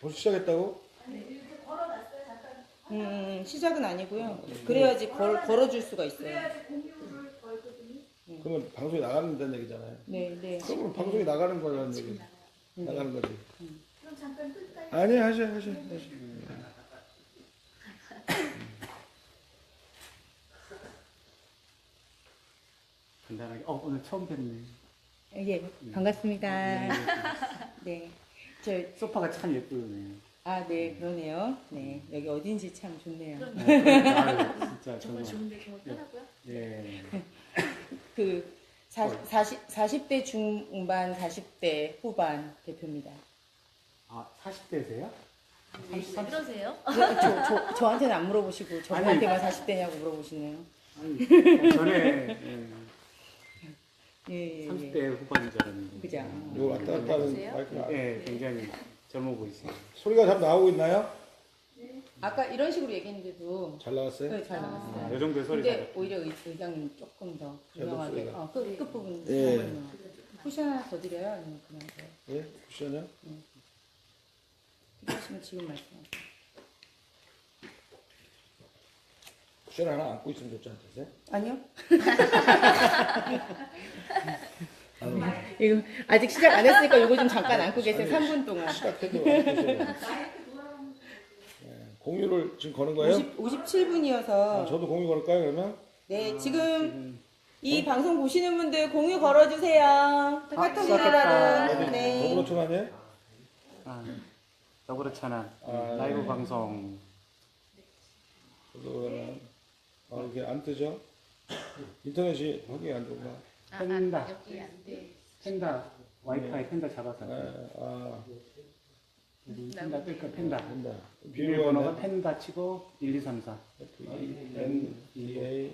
벌써 시작했다고? 시작은 아니고요. 그래야지 걸어줄 수가 있어요. 그러면 방송이 나가는 얘기잖아요. 네, 네. 그러면 방송이 나가는 거라는 얘기. 나가는 거지. 그럼 잠깐 끌까요? 아니, 하셔. 간단하게. 오늘 처음 뵙네. 예, 반갑습니다. 네. 소파가 참 예쁘네요. 네, 그러네요. 네, 여기 어딘지 참 좋네요. 진짜 정말 좋은데 정말 편하고요. 예. 40대 중반, 40대 후반 대표입니다. 40대세요? 왜 그러세요? 저한테는 안 물어보시고 저한테만 40대냐고 물어보시네요. 아니, 전에 예. 30대 후반인 줄 알았는데. 그죠. 이거 왔다 갔다 하는 마이크가. 예, 굉장히 젊어 보이세요. 소리가 잘 나오고 있나요? 아까 이런 식으로 얘기했는데도 잘 나왔어요? 네, 잘 나왔어요. 이 정도의 소리 근데 오히려 의장님 조금 더 유명하게 목소리가. 끝부분 예. 쿠션 하나 더 드려요? 아니면 그냥 더 예? 쿠션이요? 필요하시면 지금 말씀하세요. 쿠션 하나 안고 있으면 좋지 않으세요? 아니요. 이거 아직 시작 안 했으니까 이거 좀 잠깐 안고 계세요. 3분 동안. 시작해도 안 되세요. 공유를 지금 거는 거예요? 57분이어서 저도 공유 걸을까요, 그러면? 네, 지금 이 방송 보시는 분들 공유 걸어주세요. 카톡이라도. 네. 더불어촌 아니에요? 더불어찬한 라이브 방송. 저도 그러면 이게 안 뜨죠? 인터넷이 확인이 안 되구나. 펜다. 여기 안 돼. 펜다. 와이파이 펜다 잡아서. 펜다 뜰까 펜다. 된다. 비밀번호가 펜다 치고 1, 2, 3, 4. FENDA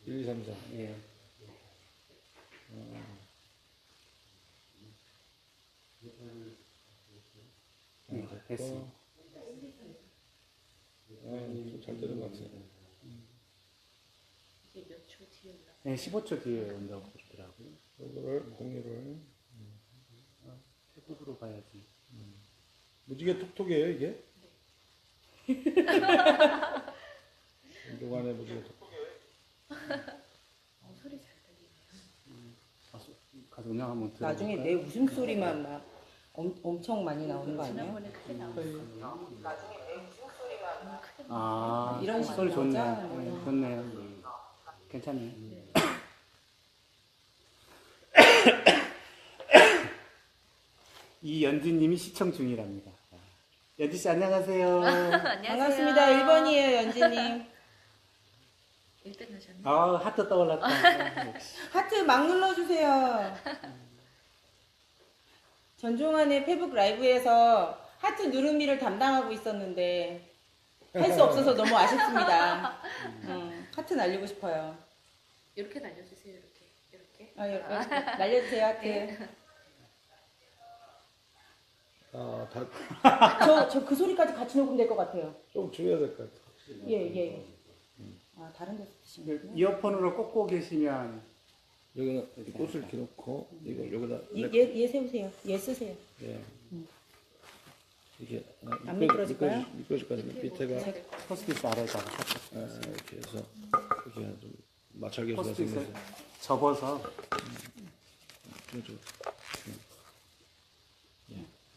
1, 2, 3, 4. 예. 됐습니다. 잘 되는 것 같아요. 이게 몇 초 뒤에 올라. 네, 15초 뒤에 온다고 그러더라고요. 이거를 공유를 태국으로 가야지. 무지개 톡톡이에요 이게? 동안에 무지개 톡톡. 소리 잘 들리네요. 가서 운영 한번 들어. 나중에 내 웃음소리만 막 엄청 많이 나오는 거 아니에요? 지난번에 크게 나왔어요. 나중에 내 웃음소리만 아, 이런 식으로 소리 좋네. 나오자. 네, 좋네요. 괜찮네요. 이연주님이 시청 중이랍니다. 연주 씨 안녕하세요. 안녕하세요. 반갑습니다. 1번이에요, 연지님. 1등 하셨네. 하트 떠올랐다. 역시. 하트 막 눌러주세요. 전종환의 페북 라이브에서 하트 누르미를 담당하고 있었는데 할 수 없어서 너무 아쉽습니다. 하트 날리고 싶어요. 이렇게 날려주세요. 이렇게. 날려주세요, 하트. 네. 저 그 소리까지 같이 녹음될 것 같아요. 좀 줄여야 될 것 같아. 예. 다른 데서 드시면. 이어폰으로 꽂고 계시면 여기는 이 꽃을 이렇게 놓고 이걸 여기다 얘 세우세요. 얘 쓰세요. 예. 이게 안 미끄러질까요? 미끄러질까요? 밑에가 포스트잇 아래다가 이렇게 해서 이렇게 좀 마찰계수가 포스트잇을 생겨서 접어서 좀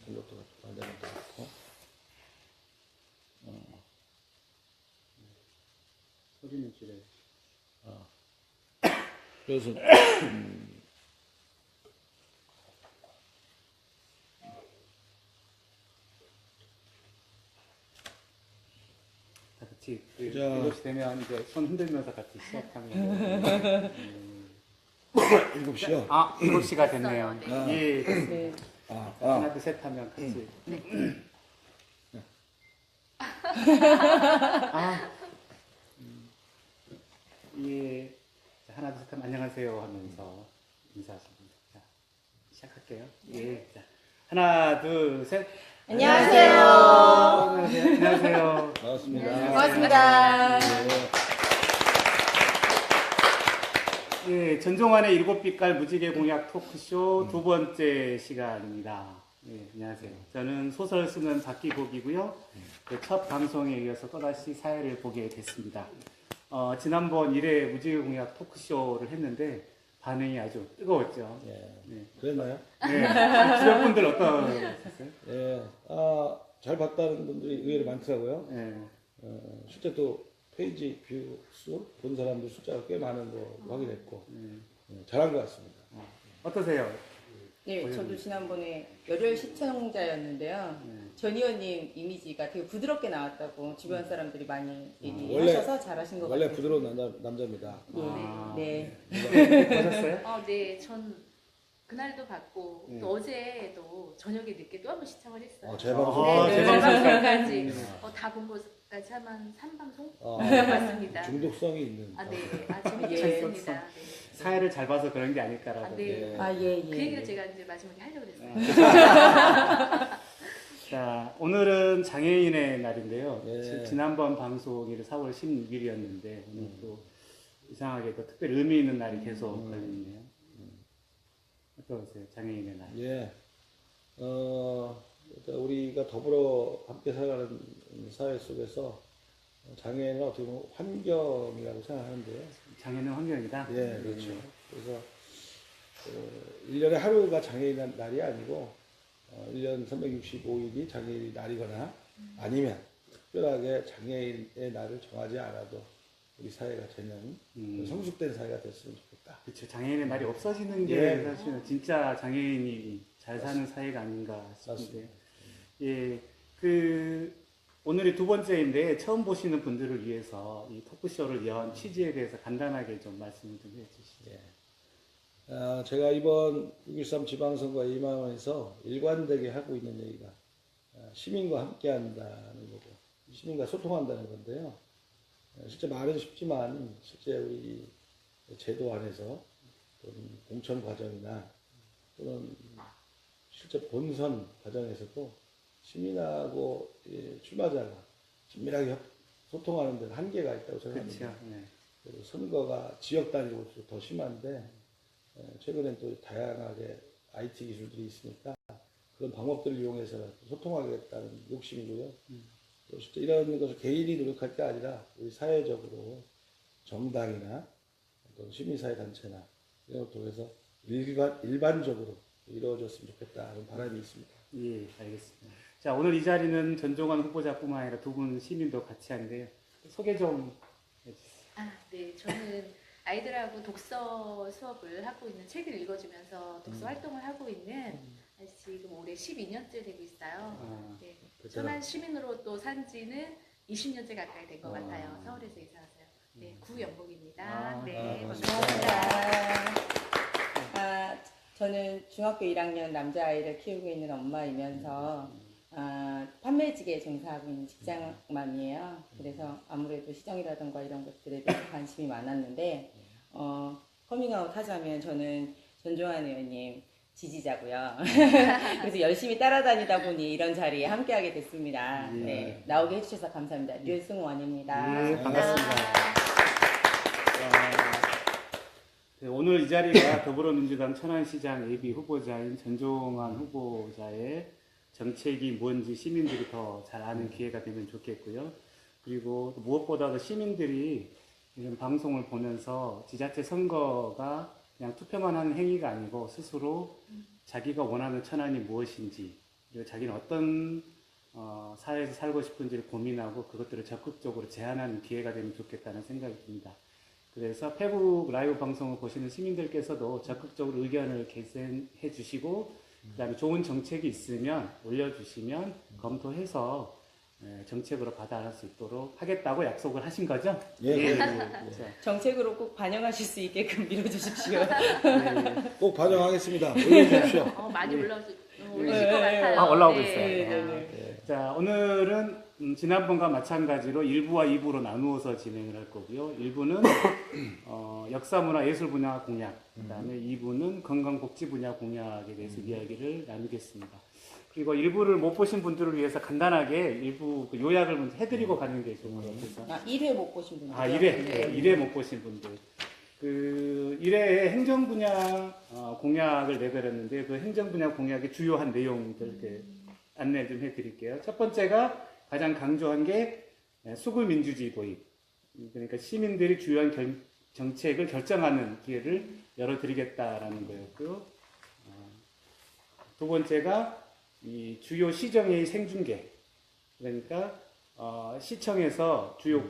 이것도 반대로 넣고 소리는 줄여요. 그래서 다 같이 자. 이것이 되면 이제 손 흔들면서 같이 시작하면 7시요? 7시가 됐네요. 예. 네. 하나 둘 셋 하면 같이 예. 자, 하나 둘 셋 하면 안녕하세요 하면서 인사하십니다. 자, 시작할게요. 예. 자, 하나 둘 셋. 안녕하세요. 안녕하세요. 반갑습니다. 고맙습니다. 예, 전종환의 7빛깔 무지개 공약 토크쇼 두 번째 시간입니다. 네, 안녕하세요. 저는 소설 쓰는 박기복이고요. 첫 방송에 이어서 또다시 사회를 보게 됐습니다. 지난번 1회 무지개공약 토크쇼를 했는데 반응이 아주 뜨거웠죠. 예. 네. 그랬나요? 네. 주변 분들 어떠셨어요? 예. 잘 봤다는 분들이 의외로 많더라고요. 네. 실제 또 페이지 뷰 수 본 사람들 숫자가 꽤 많은 거 확인했고 잘한 것 같습니다. 어떠세요? 네, 저도 지난번에 열혈 시청자였는데요. 전 의원님 이미지가 되게 부드럽게 나왔다고 주변 사람들이 많이 얘기하셔서 잘하신 것 원래 같아요. 부드러운 남자입니다. 네. 보셨어요? 네, 전 그날도 봤고 또 어제도 저녁에 늦게 또 한 번 시청을 했어요. 제 방송. 네, 제 제 방송까지. 방송까지 다 본 것까지 한 3방송 봤습니다. 중독성이 있는. 네, 재밌게 예. 봤습니다. 네. 사회를 잘 봐서 그런 게 아닐까라고. 네. 예. 그 얘기를 제가 이제 마지막에 하려고 그랬어요. 자, 오늘은 장애인의 날인데요. 예. 지난번 방송이 4월 16일이었는데 오늘 또 이상하게도 특별히 의미 있는 날이 계속 걸리네요. 어떠세요? 장애인의 날. 예. 우리가 더불어 함께 살아가는 사회 속에서 장애인은 어떻게 보면 환경이라고 생각하는데요. 장애는 환경이다. 예, 그렇죠. 그래서 1년에 하루가 장애인 날이 아니고 1년 365일이 장애인 날이거나 아니면 특별하게 장애인의 날을 정하지 않아도 우리 사회가 되는 성숙된 사회가 됐으면 좋겠다. 그렇죠. 장애인의 날이 없어지는 게 예. 사실은 진짜 장애인이 잘 사는 사회가 아닌가 싶은데. 예, 오늘이 두 번째인데 처음 보시는 분들을 위해서 이 토크쇼를 연 취지에 대해서 간단하게 좀 말씀을 좀 해주시죠. 예. 제가 이번 6.13 지방선거에 임하면서 일관되게 하고 있는 얘기가 시민과 함께 한다는 거고 시민과 소통한다는 건데요. 실제 말은 쉽지만 실제 우리 제도 안에서 또는 공천 과정이나 또는 실제 본선 과정에서도 시민하고 출마자가 긴밀하게 소통하는 데는 한계가 있다고 생각합니다. 그렇죠. 네. 그리고 선거가 지역 단위로 더 심한데 최근엔 또 다양하게 IT 기술들이 있으니까 그런 방법들을 이용해서 소통하겠다는 욕심이고요. 또 실제 이런 것을 개인이 노력할 게 아니라 우리 사회적으로 정당이나 또 시민사회 단체나 이런 걸 통해서 일반적으로 이루어졌으면 좋겠다는 바람이 있습니다. 예, 알겠습니다. 자, 오늘 이 자리는 전종환 후보자뿐만 아니라 두 분 시민도 같이 한데요. 소개 좀 해주세요. 네, 저는 아이들하고 독서 수업을 하고 있는 책을 읽어주면서 독서 활동을 하고 있는 지금 올해 12년째 되고 있어요. 네, 천안 시민으로 또 산 지는 20년째 가까이 된 것 같아요. 서울에서 이사 와서요. 네, 구연복입니다. 네, 반갑습니다. 저는 중학교 1학년 남자아이를 키우고 있는 엄마이면서 판매직에 종사하고 있는 직장맘이에요. 그래서 아무래도 시정이라든가 이런 것들에 대해서 관심이 많았는데 커밍아웃 하자면 저는 전종환 의원님 지지자고요. 그래서 열심히 따라다니다 보니 이런 자리에 함께하게 됐습니다. 네, 나오게 해주셔서 감사합니다. 류승원입니다. 네, 반갑습니다. 네, 오늘 이 자리가 더불어민주당 천안시장 예비 후보자인 전종환 후보자의 정책이 뭔지 시민들이 더 잘 아는 기회가 되면 좋겠고요. 그리고 무엇보다도 시민들이 이런 방송을 보면서 지자체 선거가 그냥 투표만 하는 행위가 아니고 스스로 자기가 원하는 천안이 무엇인지 그리고 자기는 어떤 사회에서 살고 싶은지를 고민하고 그것들을 적극적으로 제안하는 기회가 되면 좋겠다는 생각이 듭니다. 그래서 페북 라이브 방송을 보시는 시민들께서도 적극적으로 의견을 개선해 주시고 그다음에 좋은 정책이 있으면 올려주시면 검토해서 정책으로 받아갈 수 있도록 하겠다고 약속을 하신 거죠? 예. 정책으로 꼭 반영하실 수 있게끔 밀어주십시오. 꼭 반영하겠습니다. 올려주십시오. 많이 올라오실 것 같아요. 올라오고 네. 있어요. 자, 오늘은 지난번과 마찬가지로 1부와 2부로 나누어서 진행을 할 거고요. 1부는 역사문화 예술 분야 공약, 그 다음에 2부는 건강복지 분야 공약에 대해서 이야기를 나누겠습니다. 그리고 1부를 못 보신 분들을 위해서 간단하게 1부 요약을 먼저 해드리고 가는 게 좋을 것 같아서. 1회 못 보신 분들. 1회 못 보신 분들. 그 1회에 행정 분야 공약을 내드렸는데 그 행정 분야 공약의 주요한 내용들 이렇게 안내 좀 해드릴게요. 첫 번째가 가장 강조한 게 수구민주주의 도입. 그러니까 시민들이 주요한 정책을 결정하는 기회를 열어드리겠다라는 거였고요. 두 번째가 이 주요 시정의 생중계. 그러니까 시청에서 주요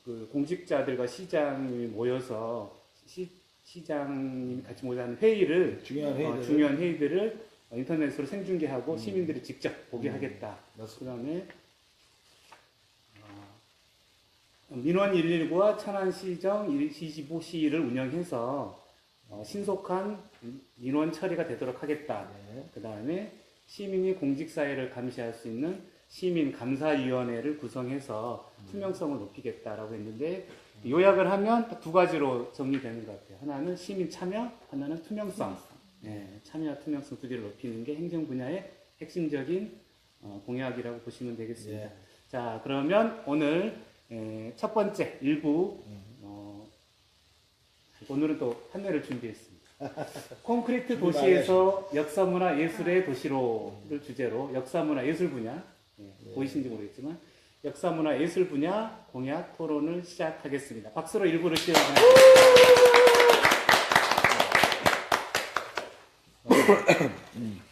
그 공직자들과 시장이 모여서 시장님이 같이 모여서 하는 회의를 중요한 회의들을 인터넷으로 생중계하고 시민들이 직접 보게 하겠다. 그다음에 민원 119와 천안시정 25시를 운영해서 신속한 민원 처리가 되도록 하겠다. 그다음에 시민이 공직사회를 감시할 수 있는 시민감사위원회를 구성해서 투명성을 높이겠다라고 했는데 요약을 하면 두 가지로 정리되는 것 같아요. 하나는 시민 참여, 하나는 투명성. 참여와 투명성 두 개를 높이는 게 행정 분야의 핵심적인 공약이라고 보시면 되겠습니다. 자, 그러면 오늘 첫 번째 일부 오늘은 또 판넬을 준비했습니다. 콘크리트 도시에서 역사문화 예술의 도시로를 주제로 역사문화 예술 분야 보이신지 모르겠지만 역사문화 예술 분야 공약 토론을 시작하겠습니다. 박수로 일부를 시작하겠습니다.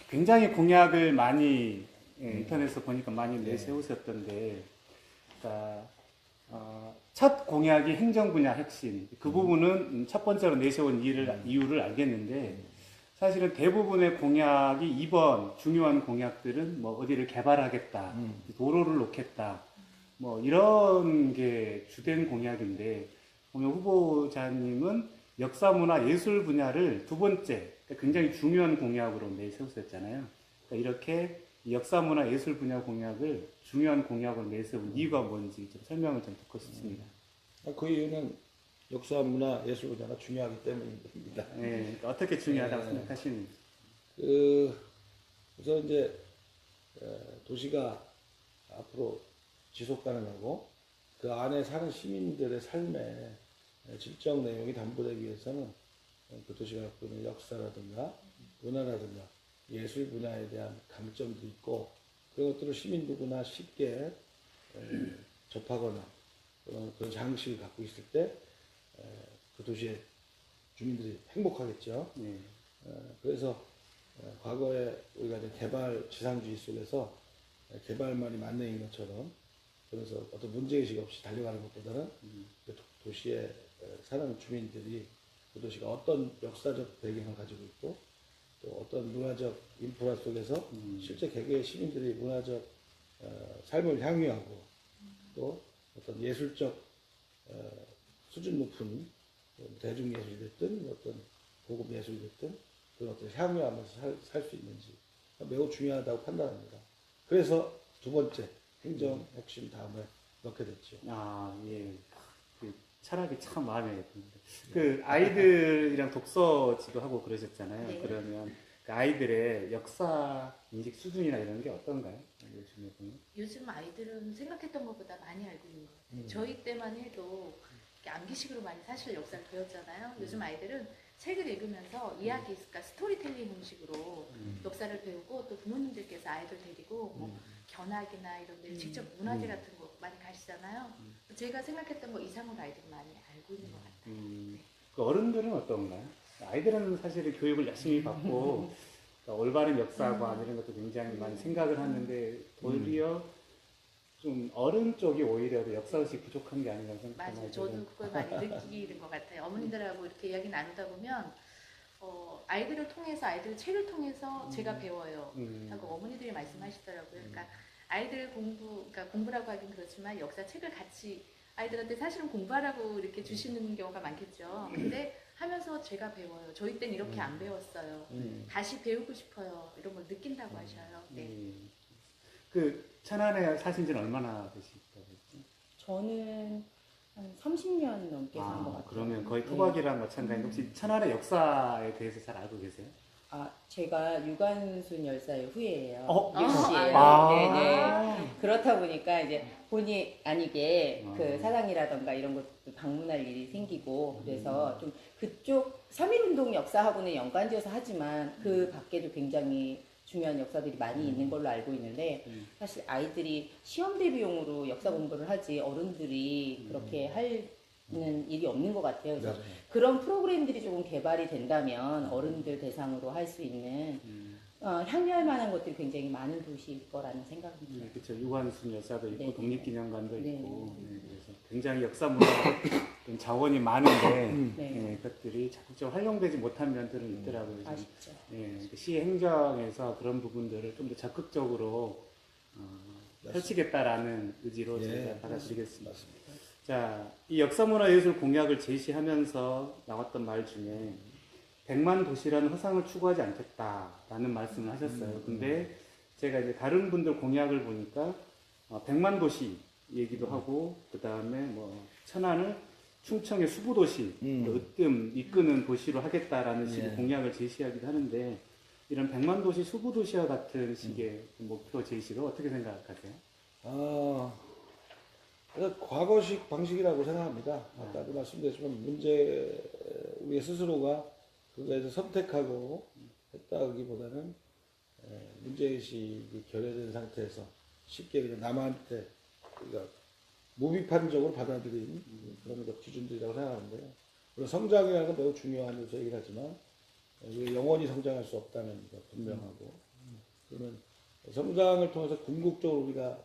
굉장히 공약을 많이 인터넷에서 보니까 많이 내세우셨던데 첫 공약이 행정 분야 핵심. 그 부분은 첫 번째로 내세운 이유를 알겠는데 사실은 대부분의 공약이 이번 중요한 공약들은 뭐 어디를 개발하겠다, 도로를 놓겠다, 뭐 이런 게 주된 공약인데 오늘 후보자님은 역사문화 예술 분야를 두 번째 굉장히 중요한 공약으로 내세웠었잖아요. 그러니까 이렇게 역사문화 예술 분야 공약을 중요한 공약으로 내세운 이유가 뭔지 좀 설명을 좀 듣고 싶습니다. 그 이유는 역사, 문화, 예술 분야가 중요하기 때문입니다. 그러니까 어떻게 중요하다고 생각하시는지. 우선 이제 도시가 앞으로 지속 가능하고 그 안에 사는 시민들의 삶에 질적 내용이 담보되기 위해서는 그 도시가 갖고 있는 역사라든가 문화라든가 예술 분야에 대한 강점도 있고 그런 것들을 시민 누구나 쉽게 접하거나 그런 장식을 갖고 있을 때 그 도시의 주민들이 행복하겠죠. 그래서 과거에 우리가 이제 개발 지상주의 속에서 개발만이 만능인 것처럼 그래서 어떤 문제의식 없이 달려가는 것보다는 그 도시에 사는 주민들이 그 도시가 어떤 역사적 배경을 가지고 있고 또 어떤 문화적 인프라 속에서 실제 개개의 시민들이 문화적 삶을 향유하고 또 어떤 예술적 수준 높은 대중예술이 됐든 어떤 고급 예술이 됐든 그런 것들을 향유하면서 살 수 있는지 매우 중요하다고 판단합니다. 그래서 두 번째 행정 핵심 다음에 넣게 됐죠. 예. 그 철학이 참 마음에 듭니다. 그 아이들이랑 독서지도 하고 그러셨잖아요. 네. 그러면 그 아이들의 역사 인식 수준이나 이런 게 어떤가요? 요즘에 보면? 요즘 아이들은 생각했던 것보다 많이 알고 있는 것 같아요. 저희 때만 해도 이렇게 암기식으로 많이 사실 역사를 배웠잖아요. 요즘 아이들은 책을 읽으면서 이야기, 그러니까 스토리텔링 형식으로 역사를 배우고 또 부모님들께서 아이들 데리고 뭐 견학이나 이런 데 직접 문화재 같은 거 많이 가시잖아요. 제가 생각했던 거 이상으로 아이들이 많이 알고 있는 것 같아요. 네. 그 어른들은 어떤가요? 아이들은 사실 교육을 열심히 받고 그러니까 올바른 역사관 이런 것도 굉장히 많이 생각을 하는데 도리어 좀 어른 쪽이 오히려 역사의식 부족한 게 아닌가 생각합니다. 맞아요. 저도 그걸 많이 느끼는 것 같아요. 어머님들하고 이렇게 이야기 나누다 보면 아이들을 통해서 아이들 책을 통해서 제가 배워요. 하고 어머니들이 말씀하시더라고요. 그러니까 아이들 그러니까 공부라고 하긴 그렇지만 역사 책을 같이 아이들한테 사실은 공부하라고 이렇게 주시는 경우가 많겠죠. 근데 하면서 제가 배워요. 저희 땐 이렇게 안 배웠어요. 다시 배우고 싶어요. 이런 걸 느낀다고 하셔요. 네. 그 천안에 사신 지는 얼마나 되셨다고 했죠? 저는 한 30년 넘게 산 것 같아요. 그러면 거의 토박이랑 마찬가지인데 혹시 천안의 역사에 대해서 잘 알고 계세요? 제가 유관순 열사의 후예예요. 어? 유씨예요. 아. 네네. 그렇다 보니까 이제 본의 아니게 그 사당이라던가 이런 것도 방문할 일이 생기고 그래서 좀 그쪽 3.1운동 역사하고는 연관지어서 하지만 그 밖에도 굉장히 중요한 역사들이 많이 있는 걸로 알고 있는데 사실 아이들이 시험 대비용으로 역사 공부를 하지 어른들이 그렇게 하는 일이 없는 것 같아요. 그래서 맞아요. 그런 프로그램들이 조금 개발이 된다면 어른들 대상으로 할 수 있는 향유할 만한 것들이 굉장히 많은 도시일 거라는 생각이 들어요. 네, 그렇죠. 유관순 여사도 있고 네. 독립기념관도 네. 있고 그래서 굉장히 역사 문화 자원이 많은데 네. 그것들이 적극적으로 활용되지 못한 면들은 있더라고요. 그래서 아쉽죠. 시 행정에서 그런 부분들을 좀 더 적극적으로 펼치겠다라는 의지로 예. 저희가 받아들이겠습니다. 맞습니다. 자, 이 역사문화예술 공약을 제시하면서 나왔던 말 중에 100만 도시라는 허상을 추구하지 않겠다라는 말씀을 하셨어요. 근데 제가 이제 다른 분들 공약을 보니까 100만 도시 얘기도 하고 그 다음에 뭐 천안을 충청의 수부도시, 으뜸 이끄는 도시로 하겠다라는 식의 예. 공약을 제시하기도 하는데 이런 100만 도시 수부도시와 같은 식의 목표 제시를 어떻게 생각하세요? 그래서 과거식 방식이라고 생각합니다. 아까도 말씀드렸지만 우리 스스로가 그거에서 선택하고 했다기보다는 문제의식이 결여된 상태에서 쉽게 그냥 남한테 그러니까 무비판적으로 받아들인 그런 것 기준들이라고 생각하는데요. 물론 성장이라는 건 매우 중요한 요소이긴 하지만 우리가 영원히 성장할 수 없다는 거 분명하고 그러면 성장을 통해서 궁극적으로 우리가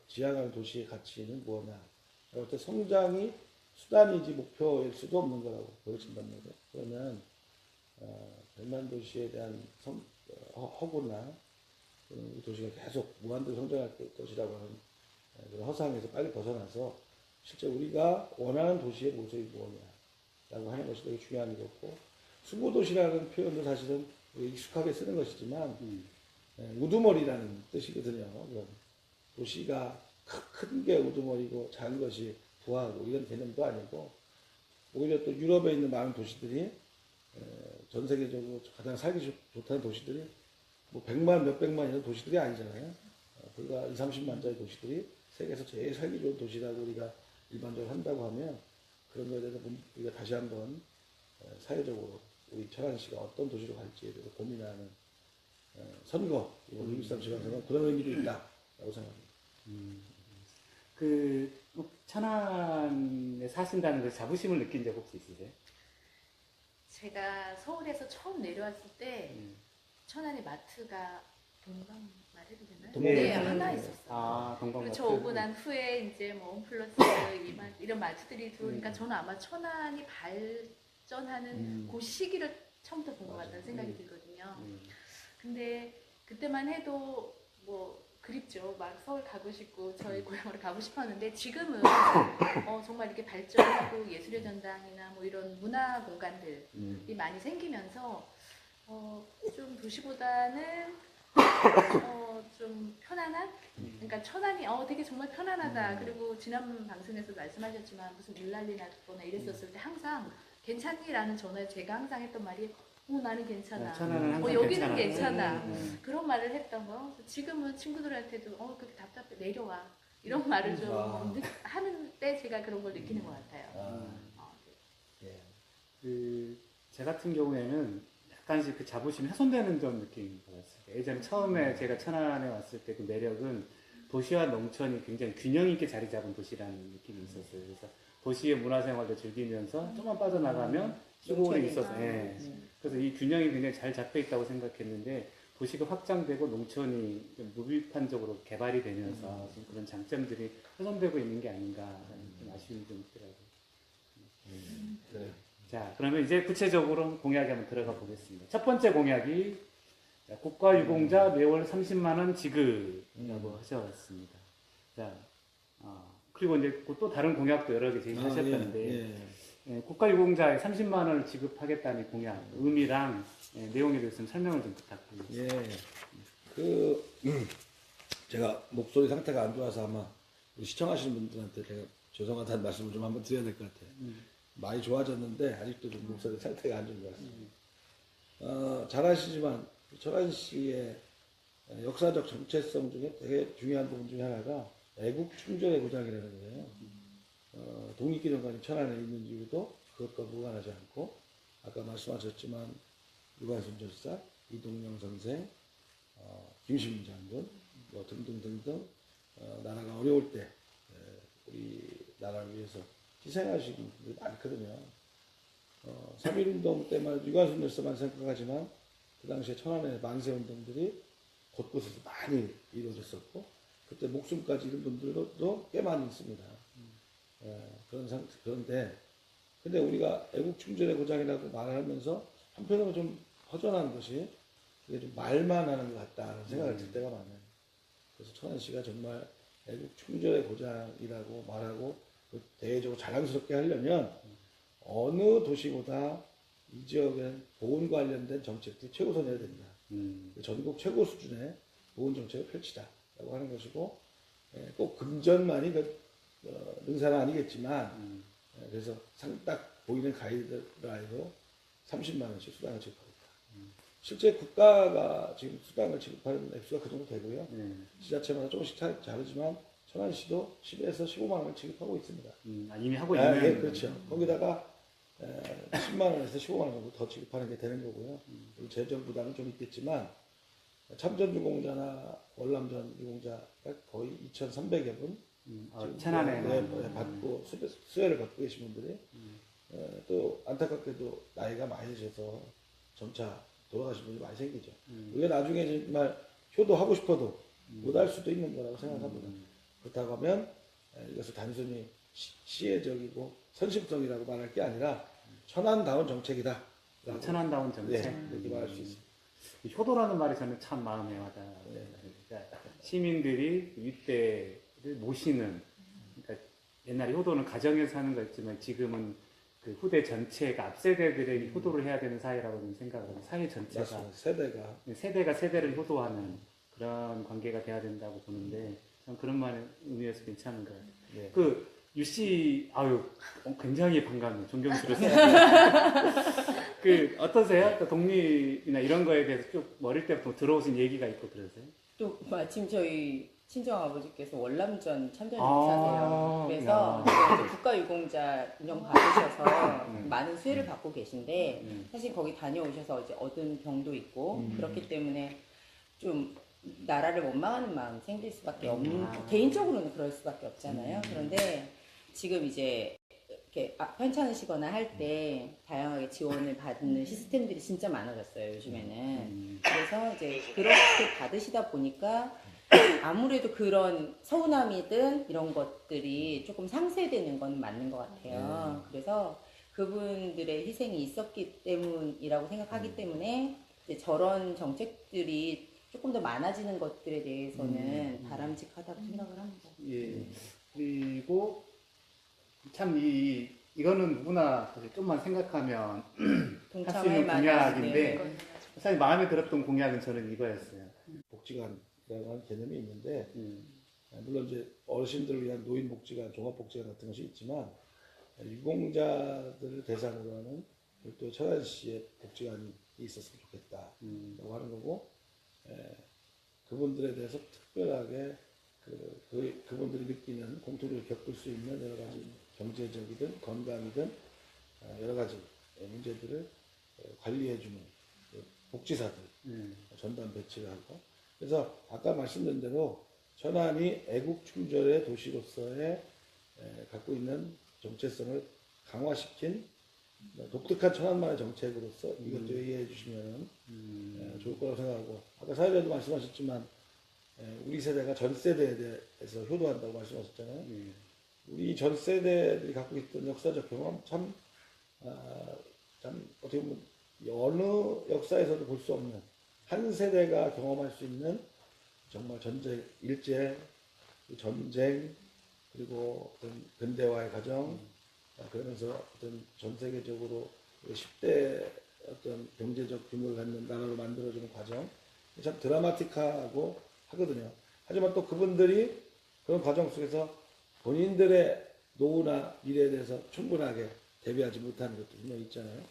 지향하는 도시의 가치는 뭐냐? 그때 성장이 수단이지 목표일 수도 없는 거라고 보여진단 말이에요. 그러면 100만 도시에 대한 허구나 이 도시가 계속 무한대로 성장할 것이라고 하는 그런 허상에서 빨리 벗어나서 실제 우리가 원하는 도시의 모습이 뭐냐라고 하는 것이 되게 중요한 거고 수보도시라는 표현도 사실은 익숙하게 쓰는 것이지만 우두머리라는 뜻이거든요. 도시가 큰 게 우두머리고 작은 것이 부하고 이런 개념도 아니고 오히려 또 유럽에 있는 많은 도시들이 전 세계적으로 가장 살기 좋다는 도시들이 뭐 100만 몇백만 이런 도시들이 아니잖아요. 불과 20, 30만짜리 도시들이 세계에서 제일 살기 좋은 도시라고 우리가 일반적으로 한다고 하면 그런 거에 대해서 우리가 다시 한번 사회적으로 우리 천안시가 어떤 도시로 갈지에 대해서 고민하는 선거, 6.13 지방선거 그런 의미도 있다라고 생각합니다. 천안에 사신다는 그 자부심을 느낀 적 혹시 있으세요? 제가 서울에서 처음 내려왔을 때 천안에 마트가 동방 말해도 되나요? 네. 네, 하나 있었어요. 동방마트. 그리고 저 오고 난 후에 이제 뭐 홈플러스 이런 마트들이 들어오니까 저는 아마 천안이 발전하는 그 시기를 처음부터 본 것 같다는 생각이 들거든요. 근데 그때만 해도 뭐 그립죠. 막 서울 가고 싶고 저희 고향으로 가고 싶었는데 지금은 정말 이렇게 발전하고 예술의 전당이나 뭐 이런 문화 공간들이 많이 생기면서 좀 도시보다는 좀 편안한? 그러니까 천안이 되게 정말 편안하다. 그리고 지난 방송에서 말씀하셨지만 무슨 물난리 났거나 이랬었을 때 항상 괜찮니?라는 전화에 제가 항상 했던 말이 나는 괜찮아. 천안은 항상 여기는 괜찮아. 그런 말을 했던 거. 지금은 친구들한테도 그렇게 답답해 내려와. 이런 말을 좀 하는 때 제가 그런 걸 느끼는 것 같아요. 제 같은 경우에는 약간씩 그 자부심이 훼손되는 점 느낀 것 같습니다. 예전에 처음에 제가 천안에 왔을 때 그 매력은 도시와 농촌이 굉장히 균형 있게 자리 잡은 도시라는 느낌이 있었어요. 그래서 도시의 문화생활도 즐기면서 좀만 빠져나가면 시골이 있어서 그래서 이 균형이 굉장히 잘 잡혀 있다고 생각했는데 도시가 확장되고 농촌이 좀 무비판적으로 개발이 되면서 좀 그런 장점들이 훼손되고 있는 게 아닌가 하는 좀 아쉬움이 좀 있더라고요. 네. 자, 그러면 이제 구체적으로 공약에 한번 들어가 보겠습니다. 첫 번째 공약이 국가유공자 매월 30만 원 지급이라고 하셨습니다. 자, 그리고 이제 또 다른 공약도 여러 개 제시하셨던데 국가유공자에 30만 원을 지급하겠다는 공약 의미랑 내용에 대해서 설명을 좀 부탁드립니다. 제가 목소리 상태가 안 좋아서 아마 시청하시는 분들한테 제가 죄송하다는 말씀을 좀 한번 드려야 될 것 같아요. 많이 좋아졌는데 아직도 좀 목소리 상태가 안 좋은 것 같습니다. 잘 아시지만 천안 씨의 역사적 정체성 중에 되게 중요한 부분 중에 하나가 애국 충절의 고장이라는 거예요. 독립기념관이 천안에 있는 이유도 그것과 무관하지 않고 아까 말씀하셨지만 유관순 절사, 이동영 선생, 김시문 장군 뭐 등등등등 나라가 어려울 때 우리 나라를 위해서 희생하신 분들이 많거든요. 3.1운동 때만 유관순 절사만 생각하지만 그 당시에 천안의 만세운동들이 곳곳에서 많이 이루어졌었고 그때 목숨까지 잃은 분들도 꽤 많이 있습니다. 그런데 근데 우리가 애국 충절의 고장이라고 말하면서 한편으로 좀 허전한 것이 이게 좀 말만 하는 것 같다는 생각을 들 때가 많아요. 그래서 천안시가 정말 애국 충절의 고장이라고 말하고 대외적으로 자랑스럽게 하려면 어느 도시보다 이 지역의 보훈 관련된 정책들이 최우선해야 된다. 전국 최고 수준의 보훈 정책을 펼치자라고 하는 것이고 꼭 금전만이 능사는 아니겠지만 그래서 딱 보이는 가이드라인으로 30만 원씩 수당을 지급하고 있다. 실제 국가가 지금 수당을 지급하는 액수가 그 정도 되고요. 지자체마다 조금씩 다르지만 천안시도 10에서 15만 원을 지급하고 있습니다. 이미 하고 있는. 예, 그렇죠. 거기다가 10만 원에서 15만 원 정도 더 지급하는 게 되는 거고요. 재정 부담은 좀 있겠지만 참전 유공자나 월남전 유공자가 거의 2,300여 분 천안에 받고 수혜를 받고 계신 분들이 또 안타깝게도 나이가 많이 드셔서 점차 돌아가신 분이 많이 생기죠. 우리가 나중에 정말 효도하고 싶어도 못할 수도 있는 거라고 생각합니다. 그렇다고 하면 이것을 단순히 시혜적이고 선심성이라고 말할 게 아니라 천안다운 정책이다. 천안다운 정책. 이렇게 말할 수 있습니다. 효도라는 말이 저는 참 마음에 와닿아요. 그러니까 시민들이 윗대를 모시는, 그러니까 옛날에 효도는 가정에서 하는 거였지만 지금은 그 후대 전체가 앞세대들에게 효도를 해야 되는 사회라고 저는 생각을 해요. 사회 전체가. 맞습니다. 세대가 세대를 효도하는 그런 관계가 돼야 된다고 보는데 참 그런 말의 의미에서 괜찮은 것 같아요. 네. 그 유씨 굉장히 반갑네요. 존경스럽습니다. 그 어떠세요? 또 독립이나 이런 거에 대해서 쭉 어릴 때부터 들어오신 얘기가 있고 그러세요? 또 마침 저희 친정 아버지께서 월남전 참전 용사세요. 그래서 이제 국가유공자 인정 받으셔서 많은 수혜를 받고 계신데 사실 거기 다녀오셔서 이제 얻은 병도 있고 그렇기 때문에 좀 나라를 원망하는 마음이 생길 수밖에 없는, 개인적으로는 그럴 수밖에 없잖아요. 그런데 지금 이제 이렇게 편찮으시거나 할 때 다양하게 지원을 받는 시스템들이 진짜 많아졌어요, 요즘에는. 그래서 이제 그렇게 받으시다 보니까 아무래도 그런 서운함이든 이런 것들이 조금 상쇄되는 건 맞는 것 같아요. 그래서 그분들의 희생이 있었기 때문이라고 생각하기 때문에 이제 저런 정책들이 조금 더 많아지는 것들에 대해서는 바람직하다고 생각을 합니다. 예. 그리고 참 이거는 누구나 사실 좀만 생각하면 할 수 있는 동참할 공약인데 만한, 사실 마음에 들었던 공약은 저는 이거였어요. 복지관이라고 하는 개념이 있는데 물론 이제 어르신들을 위한 노인복지관, 종합복지관 같은 것이 있지만 유공자들을 대상으로 하는 별도의 천안시의 복지관이 있었으면 좋겠다라고 하는 거고 그분들에 대해서 특별하게 그분들이 느끼는 공통적으로 겪을 수 있는 여러 가지 경제적이든 건강이든 여러 가지 문제들을 관리해주는 복지사들 전담 배치를 하고 그래서 아까 말씀드린 대로 천안이 애국 충절의 도시로서의 갖고 있는 정체성을 강화시킨 독특한 천안만의 정책으로서 이것도 이해해 주시면 좋을 거라고 생각하고 아까 사회자도 말씀하셨지만 우리 세대가 전 세대에 대해서 효도한다고 말씀하셨잖아요. 우리 전 세대들이 갖고 있던 역사적 경험 참 어떻게 보면 어느 역사에서도 볼 수 없는 한 세대가 경험할 수 있는 정말 일제, 전쟁 그리고 어떤 근대화의 과정 그러면서 어떤 전 세계적으로 10대 어떤 경제적 규모를 갖는 나라로 만들어주는 과정 참 드라마틱하고 하거든요. 하지만 또 그분들이 그런 과정 속에서 본인들의 노후나 미래에 대해서 충분하게 대비하지 못하는 것도 분명히 있잖아요.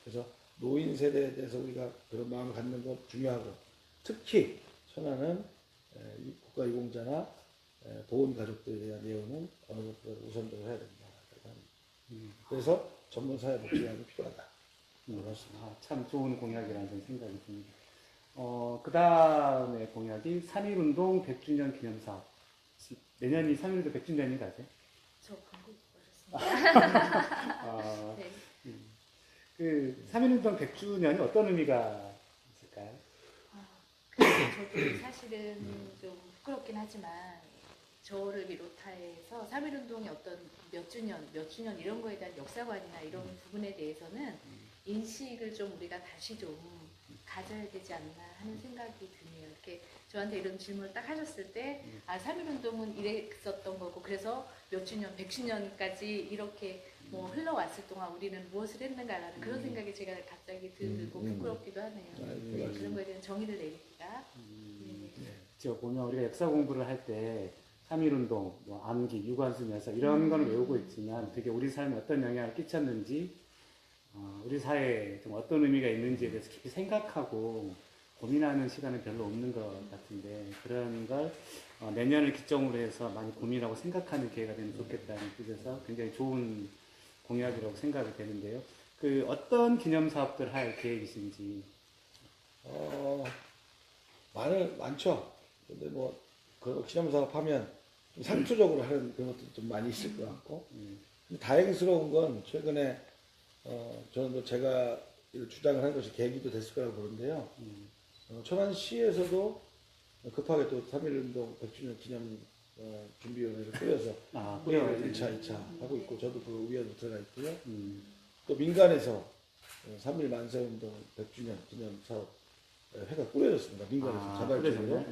그래서 노인 세대에 대해서 우리가 그런 마음을 갖는 건 중요하고, 특히 천안은 이 국가유공자나 보훈 가족들에 대한 예우는 어느 것보다 우선적으로 해야 된다. 그래서 전문 사회복지관이 필요하다. 참 좋은 공약이라는 생각이 듭니다. 그 다음에 공약이 3.1운동 100주년 기념사업. 내년이 3.1운동 100주년이 가죠? 저 광고 받았습니다. 네. 그 3.1운동 100주년이 어떤 의미가 있을까요? 저도 사실은 좀 부끄럽긴 하지만 저를 비롯해서 3.1운동의 어떤 몇 주년 이런 거에 대한 역사관이나 이런 부분에 대해서는 인식을 좀 우리가 다시 좀 가져야 되지 않나 하는 생각이 드네요. 이렇게 저한테 이런 질문을 딱 하셨을 때, 3.1운동은 이랬었던 거고, 그래서 몇 주년, 100주년까지 이렇게 뭐 흘러왔을 동안 우리는 무엇을 했는가라는 그런 생각이 제가 갑자기 들고 부끄럽기도 하네요. 네, 그런 거에 대한 정의를 내리기가. 저 보면 우리가 역사 공부를 할 때 3.1운동, 뭐 암기, 유관순 여사 이런 거는 외우고 있지만 되게 우리 삶에 어떤 영향을 끼쳤는지, 우리 사회에 좀 어떤 의미가 있는지에 대해서 깊이 생각하고 고민하는 시간은 별로 없는 것 같은데, 그런 걸 내년을 기점으로 해서 많이 고민하고 생각하는 기회가 되면 좋겠다는 뜻에서 굉장히 좋은 공약이라고 생각이 되는데요. 그 어떤 기념 사업들 할 계획이신지? 많죠. 근데 뭐, 그 기념사업 하면 좀 상투적으로 하는 그런 것도 좀 많이 있을 것 같고. 근데 다행스러운 건 최근에, 저는 뭐 제가 이를 주장을 한 것이 계기도 됐을 거라고 보는데요. 천안시에서도 급하게 또 3.1운동 100주년 기념 준비위원회를 꾸려서 1차, 2차 하고 있고, 저도 그 위원으로 들어가 있고요. 또 민간에서 3.1 만세운동 100주년 기념 사업 회가 꾸려졌습니다. 민간에서 자발적으로.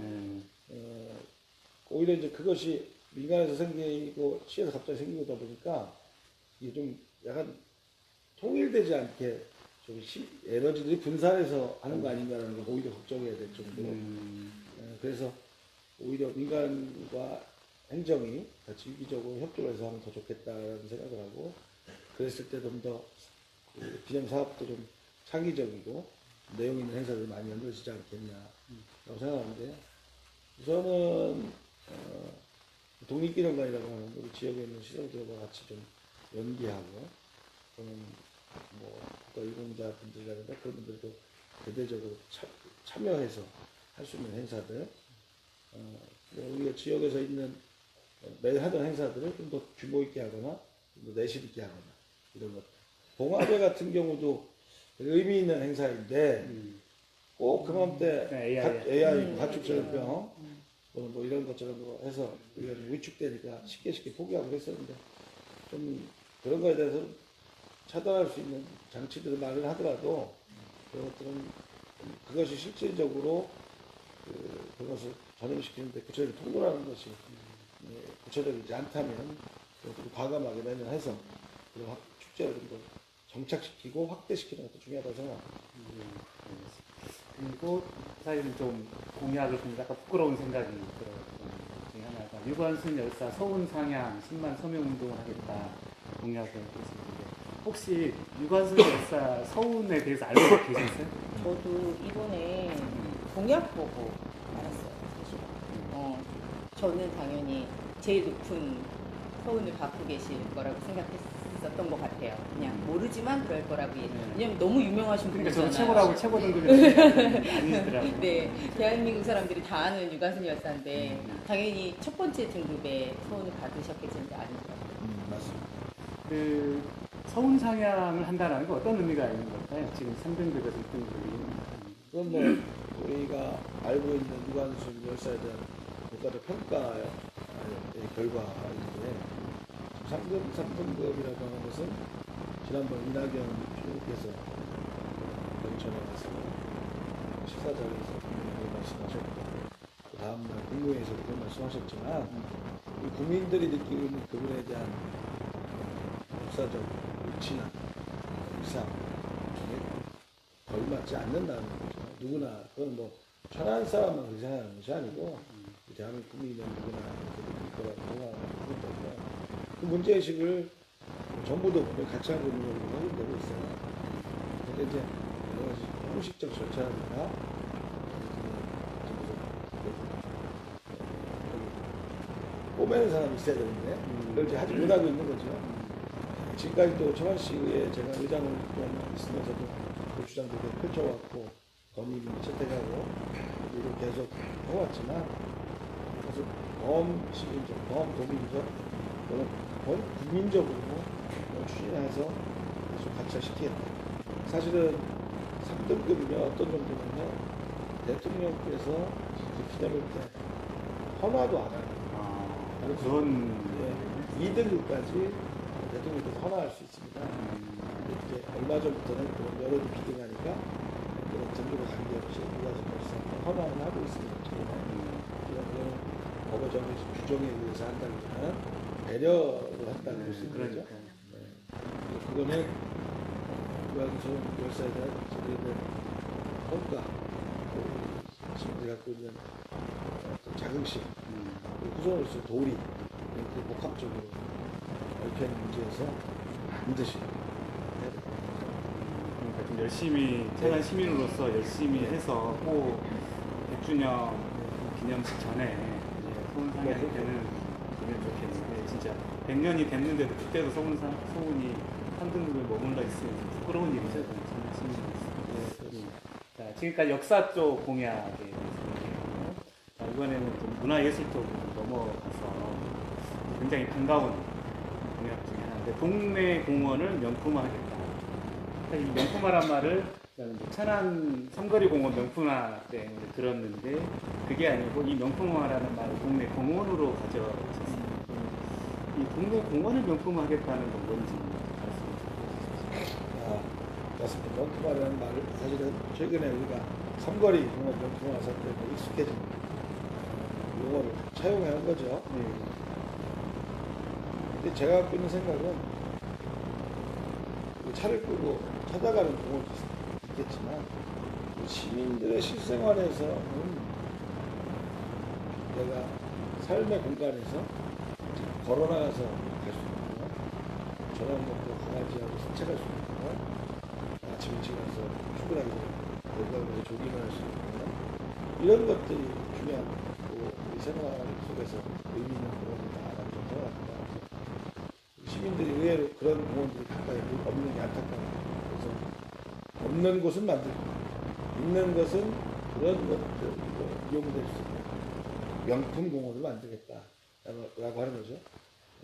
오히려 이제 그것이 민간에서 생기고 시에서 갑자기 생기다 보니까 이게 좀 약간 통일되지 않게 좀 에너지들이 분산해서 하는 거 아닌가라는 걸 오히려 걱정해야 될 정도로. 그래서 오히려 민간과 행정이 같이 유기적으로 협조를 해서 하면 더 좋겠다라는 생각을 하고, 그랬을 때 좀 더 기념 사업도 좀 창의적이고 내용 있는 행사들이 많이 연결되지 않겠냐라고 생각하는데요. 우선은 독립기념관이라고 하는 우리 지역에 있는 시설들과 같이 좀 연계하고, 또는 뭐 국가유공자분들이라든가 그런 분들도 대대적으로 참여해서 할 수 있는 행사들, 우리가 지역에서 있는 매일 하던 행사들을 좀 더 규모 있게 하거나 좀 더 내실 있게 하거나 이런 것. 봉화제 같은 경우도 의미 있는 행사인데 꼭 그맘때 AI 가축절병 또는 뭐 이런 것처럼 해서 우리가 좀 위축되니까 쉽게 포기하고 그랬었는데, 좀 그런 거에 대해서 차단할 수 있는 장치들을 마련하더라도 그런 것들은 그것이 실질적으로 그것을 전염시키는데 구체적으로 통솔하는 것이 구체적이지 않다면 그것을 과감하게 매년 해서 그런 축제를 좀 더 정착시키고 확대시키는 것도 중요하다고 생각합니다. 그리고 사실은 좀 공약을 보면 약간 부끄러운 생각이 들어요. 중에 하나가 유관순 열사 서훈 상향 10만 서명 운동을 하겠다 공약을 했었는데, 혹시 유관순 열사 서훈에 대해서 알고 계셨어요? 저도 이번에 공약 보고 알았어요, 사실은. 저는 당연히 제일 높은 서훈을 갖고 계실 거라고 생각했었던 것 같아요. 그냥 모르지만 그럴 거라고. 왜냐면 너무 유명하신 그러니까 분이잖아요. 저는 최고라고 최고 등급이 아니더라고요. 네, 대한민국 사람들이 다 아는 유관순 열사인데 당연히 첫 번째 등급의 서훈을 받으셨겠는데 아니더라고요. 맞습니다. 그 서훈 상향을 한다는 건 어떤 의미가 있는 걸까요? 지금 3등급에서 1등급이. 그건 뭐 우리가 알고 있는 유관순 열사에 대한 국가적 평가의 결과인데, 3등급이라고 하는 것은 지난번 이낙연 총리께서 경천에 가서 식사 자리에서 분명히 말씀하셨고, 그 다음날 국무회의에서도 그런 말씀하셨지만, 우리 국민들이 느끼고 있는 그분에 대한 역사적 위치나 위상에 걸맞지 않는다는 거죠. 누구나, 그건 뭐 천안 사람만 그렇게 생각하는 것이 아니고 대한민국 국민이면 누구나 그렇게 느낄 거라고 생각하기 때문에 그 문제의식을 정부도 같이 하고 있는 걸로 확인되고 있어요. 근데 이제 여러 가지 형식적 절차나 꼬매는 사람이 있어야 되는데 그걸 이제 하지 못하고 있는 거죠. 지금까지도 청안시의회 제가 의장을 있으면서도 그 주장도 계속 펼쳐왔고 건의를 채택하고 이걸 계속 해왔지만 계속 범시민적, 범도민적, 범국민적으로 추진해서 계속 가차시키겠다. 사실은 3등급이면 어떤 정도냐면 대통령께서 기념일 때 헌화도 안 하는 그런 2등급까지 대통령께서 헌화할 수 있습니다. 근데 이제 얼마 전부터는 그런 여론이 비등하니까 그런 등급에 관계없이 유가족으로서 헌화를 하고 있습니다. 이런 법의 규정에 의해서 한다기보다는 배려를 한다고 볼 수 있는 거죠. 그거는 유아기존 열사에 대한 저희들의 평가, 시민들이 갖고 있는 자긍심, 후손으로서 도리, 이렇게 복합적으로 얽혀있는 문제에서 반드시 해야 됩니다. 그러니까 좀 열심히 천안 시민으로서 열심히 해서 꼭 100주년 기념식 전에 소문상이 되면 좋겠는데 진짜 100년이 됐는데도 그때도 소문이 3등급에 머물러 있으면 좀 부끄러운 일이죠. 천안 시민으로서. 자, 지금까지 역사 쪽 공약에 대해서 얘기했고요. 자, 이번에는 좀 문화예술 쪽으로 넘어가서 굉장히 반가운 공약 중에 하나인데 동네 공원을 명품화하겠다. 이 명품화란 말을 천안 삼거리 공원 명품화 때문에 들었는데 그게 아니고 이 명품화라는 말을 동네 공원으로 가져오셨습니다. 이 동네 공원을 명품화하겠다는 건 뭔지 말씀해 주세요. 맞습니다. 명품화라는 말을 사실은 최근에 우리가 삼거리 공원 명품화 사태에 익숙해진 용어를 차용해 온 거죠. 근데 제가 갖고 있는 생각은 차를 끌고 찾아가는 공원도 있겠지만 시민들의 실생활에서는 내가 삶의 공간에서 걸어나가서 갈 수 있고 저녁 먹고 강아지하고 산책할 수 있고 아침 일찍 가서 출근하기 전에 내가 조깅을 할 수 있고 이런 것들이 중요한 우리 생활 속에서 의미 있는 공원이다라는 좀 생각합니다. 시민들이 의외로 그런 공원들이 가까이 없는 게 안타까워요. 그래서 없는 곳은 만들고 있는 것은 그런 것들로 이용될 수 있는 명품 공원을 만들겠다라고 하는 거죠.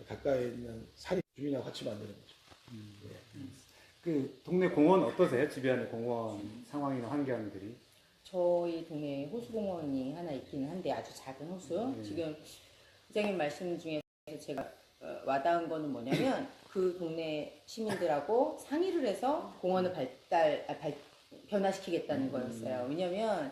가까이 있는 산이 주민하고 같이 만드는 거죠. 그 동네 공원 어떠세요? 주변의 공원 상황이나 환경들이? 저희 동네에 호수공원이 하나 있기는 한데 아주 작은 호수. 지금 부장님 말씀 중에서 제가 와닿은 거는 뭐냐면 그 동네 시민들하고 상의를 해서 공원을 변화시키겠다는 거였어요. 왜냐면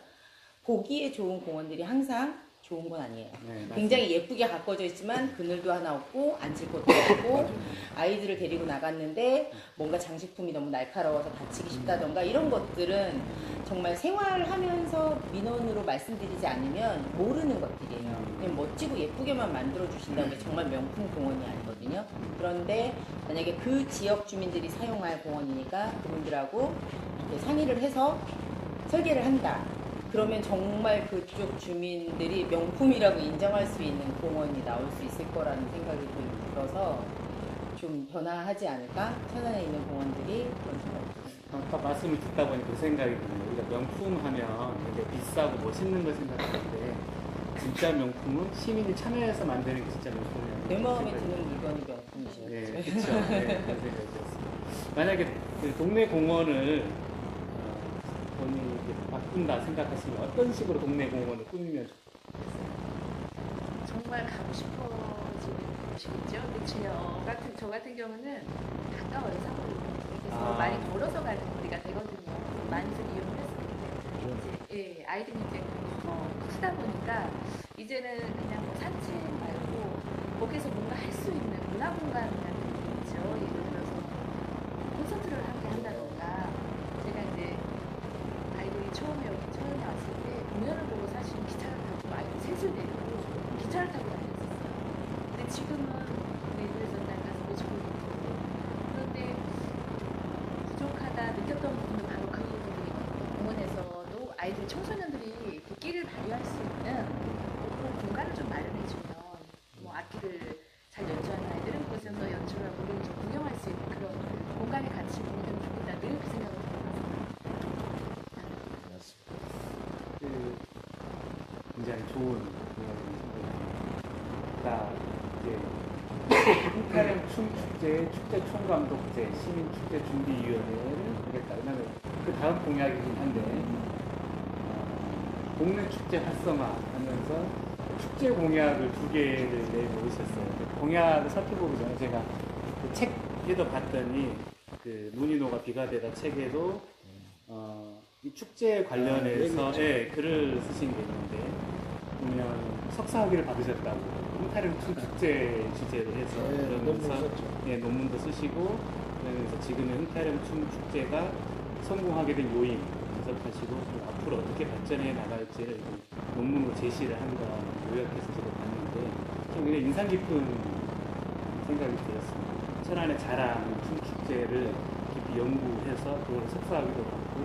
보기에 좋은 공원들이 항상 좋은 건 아니에요. 굉장히 예쁘게 가꿔져 있지만 그늘도 하나 없고 앉을 곳도 없고 아이들을 데리고 나갔는데 뭔가 장식품이 너무 날카로워서 다치기 쉽다던가 이런 것들은 정말 생활하면서 민원으로 말씀드리지 않으면 모르는 것들이에요. 그냥 멋지고 예쁘게만 만들어 주신다는 게 정말 명품 공원이 아니거든요. 그런데 만약에 그 지역 주민들이 사용할 공원이니까 그분들하고 이렇게 상의를 해서 설계를 한다. 그러면 정말 그쪽 주민들이 명품이라고 인정할 수 있는 공원이 나올 수 있을 거라는 생각이 들어서 좀 변화하지 않을까? 천안에 있는 공원들이 그런 생각이 듭니다. 아까 말씀을 듣다 보니 그 생각이 드네요. 우리가 명품 하면 되게 비싸고 멋있는 걸 생각하는데 진짜 명품은 시민이 참여해서 만드는 게 진짜 명품이에요. 내 마음에 드는 물건이 명품이죠. 네, 그렇죠. 네, 그런 생각이 들었습니다. 만약에 그 동네 공원을 본인이 바꾼다 생각하시면 어떤 식으로 동네 공원을 꾸미면 좋겠어요? 정말 가고 싶어지는 곳이겠죠. 근데 저 같은 경우는 가까워요, 사거리. 그래서 많이 걸어서 가는 거리가 되거든요. 많이들 이용을 했었는데 이제 아이들이 이제 크다 보니까 이제는 그냥 뭐 산책 말고 거기서 뭔가 할 수 있는 문화 공간이라는 게 있죠. 예를 들어서 콘서트를 함께 한다던가 제가 이제 아이들이 처음에 왔을 때 공연을 보고 사실 기차를 타고 아이들 셋을 데리고 기차를 타고 다녔었어요. 근데 지금은 그래서 날 가서 모시고 있고 그런데 부족하다 느꼈던 부분은 바로 그 부분이거든요. 악기를 잘 연주하는 아이들은 그것에서 연주하고 우리를 좀 구경할 수 있는 그런 공간에 같이 보내면 좋겠다 늘 그 생각을 해봤습니다. 그 굉장히 좋은 그러니까 이제 흑타령 춤축제 축제 총감독제 시민 축제 준비위원회를 하겠다. 왜냐면 그 다음 공약이긴 한데 동네 축제 활성화하면서 축제 공약을 2개를 내고 있었어요. 공약을 살펴보기 전에 제가 그 책에도 봤더니 그 문인호가 비가 되다 책에도 이 축제 관련해서 글을 쓰신 게 있는데 보면 석사학위를 받으셨다고 흑타령 춤축제 주제로 해서 그러면서 논문도 쓰시고 그러면서 지금의 흑타령 춤축제가 성공하게 된 요인 분석하시고 앞으로 어떻게 발전해 나갈지를 논문으로 제시를 한 거 요약해서 제가 봤는데 좀 굉장히 인상 깊은 생각이 들었습니다. 천안의 자랑 춤축제를 깊이 연구해서 그걸 석사학위도 받고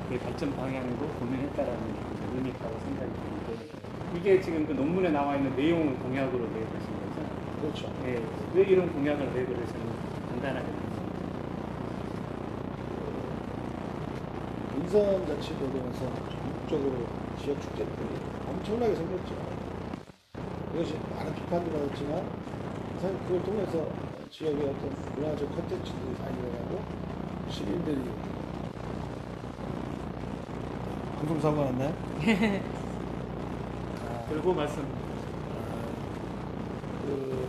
그 발전 방향도 고민했다라는 게 의미 있다고 생각이 드는데 이게 지금 그 논문에 나와 있는 내용을 공약으로 내보신 거죠? 그렇죠. 네. 왜 이런 공약을 내고 저는 간단하게 봤습니다. 인선자치도 되면서 전국적으로 지역 축제들이 엄청나게 생겼죠. 그것이 많은 비판도 받았지만 사실 그걸 통해서 지역의 어떤 문화적 컨텐츠들이 발견하고 시민들이 방송사고 났나요? 그리고 말씀 그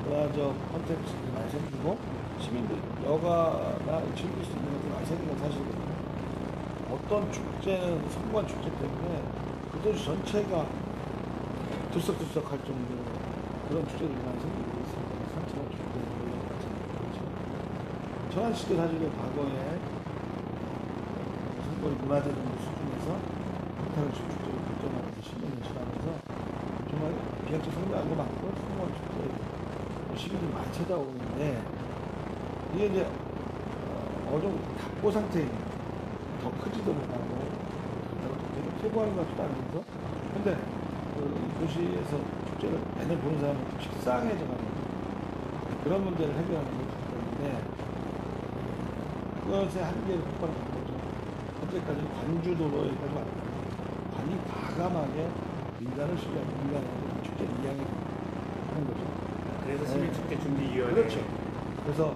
문화적 컨텐츠들이 많이 생기고 시민들 여가나 즐길 수 있는 것들이 많이 생긴 건 사실이거든요. 어떤 축제는 성공한 축제 때문에 그 도시 전체가 들썩들썩할 정도로 그런 축제들이 많이 생기고 있습니다. 산천어 축제, 그렇죠. 천안시도 사실은 과거에 성거리 문화재 정도 수준에서 흑타령 축제를 발전하는 10년을 지나면서 정말 비약적 성장한 거 많고 성공한 축제 시민들이 많이 찾아오는데 이게 이제 어느 정도 답보 상태인 더 크지도 못하고 되게 퇴보하는 것 같지도 않으면서 근데 그 도시에서 축제를 매년 보는 사람은 식상해져 가는 그런 문제를 해결하는 게 때문에 그것의 한계를 극복하는 방법은 현재까지 관주도로 여기까지 왔다. 관이 과감하게 민간을 신뢰하고 민간하고 축제를 이양하는 거죠. 그래서 시민축제 준비위원회 그렇죠. 그래서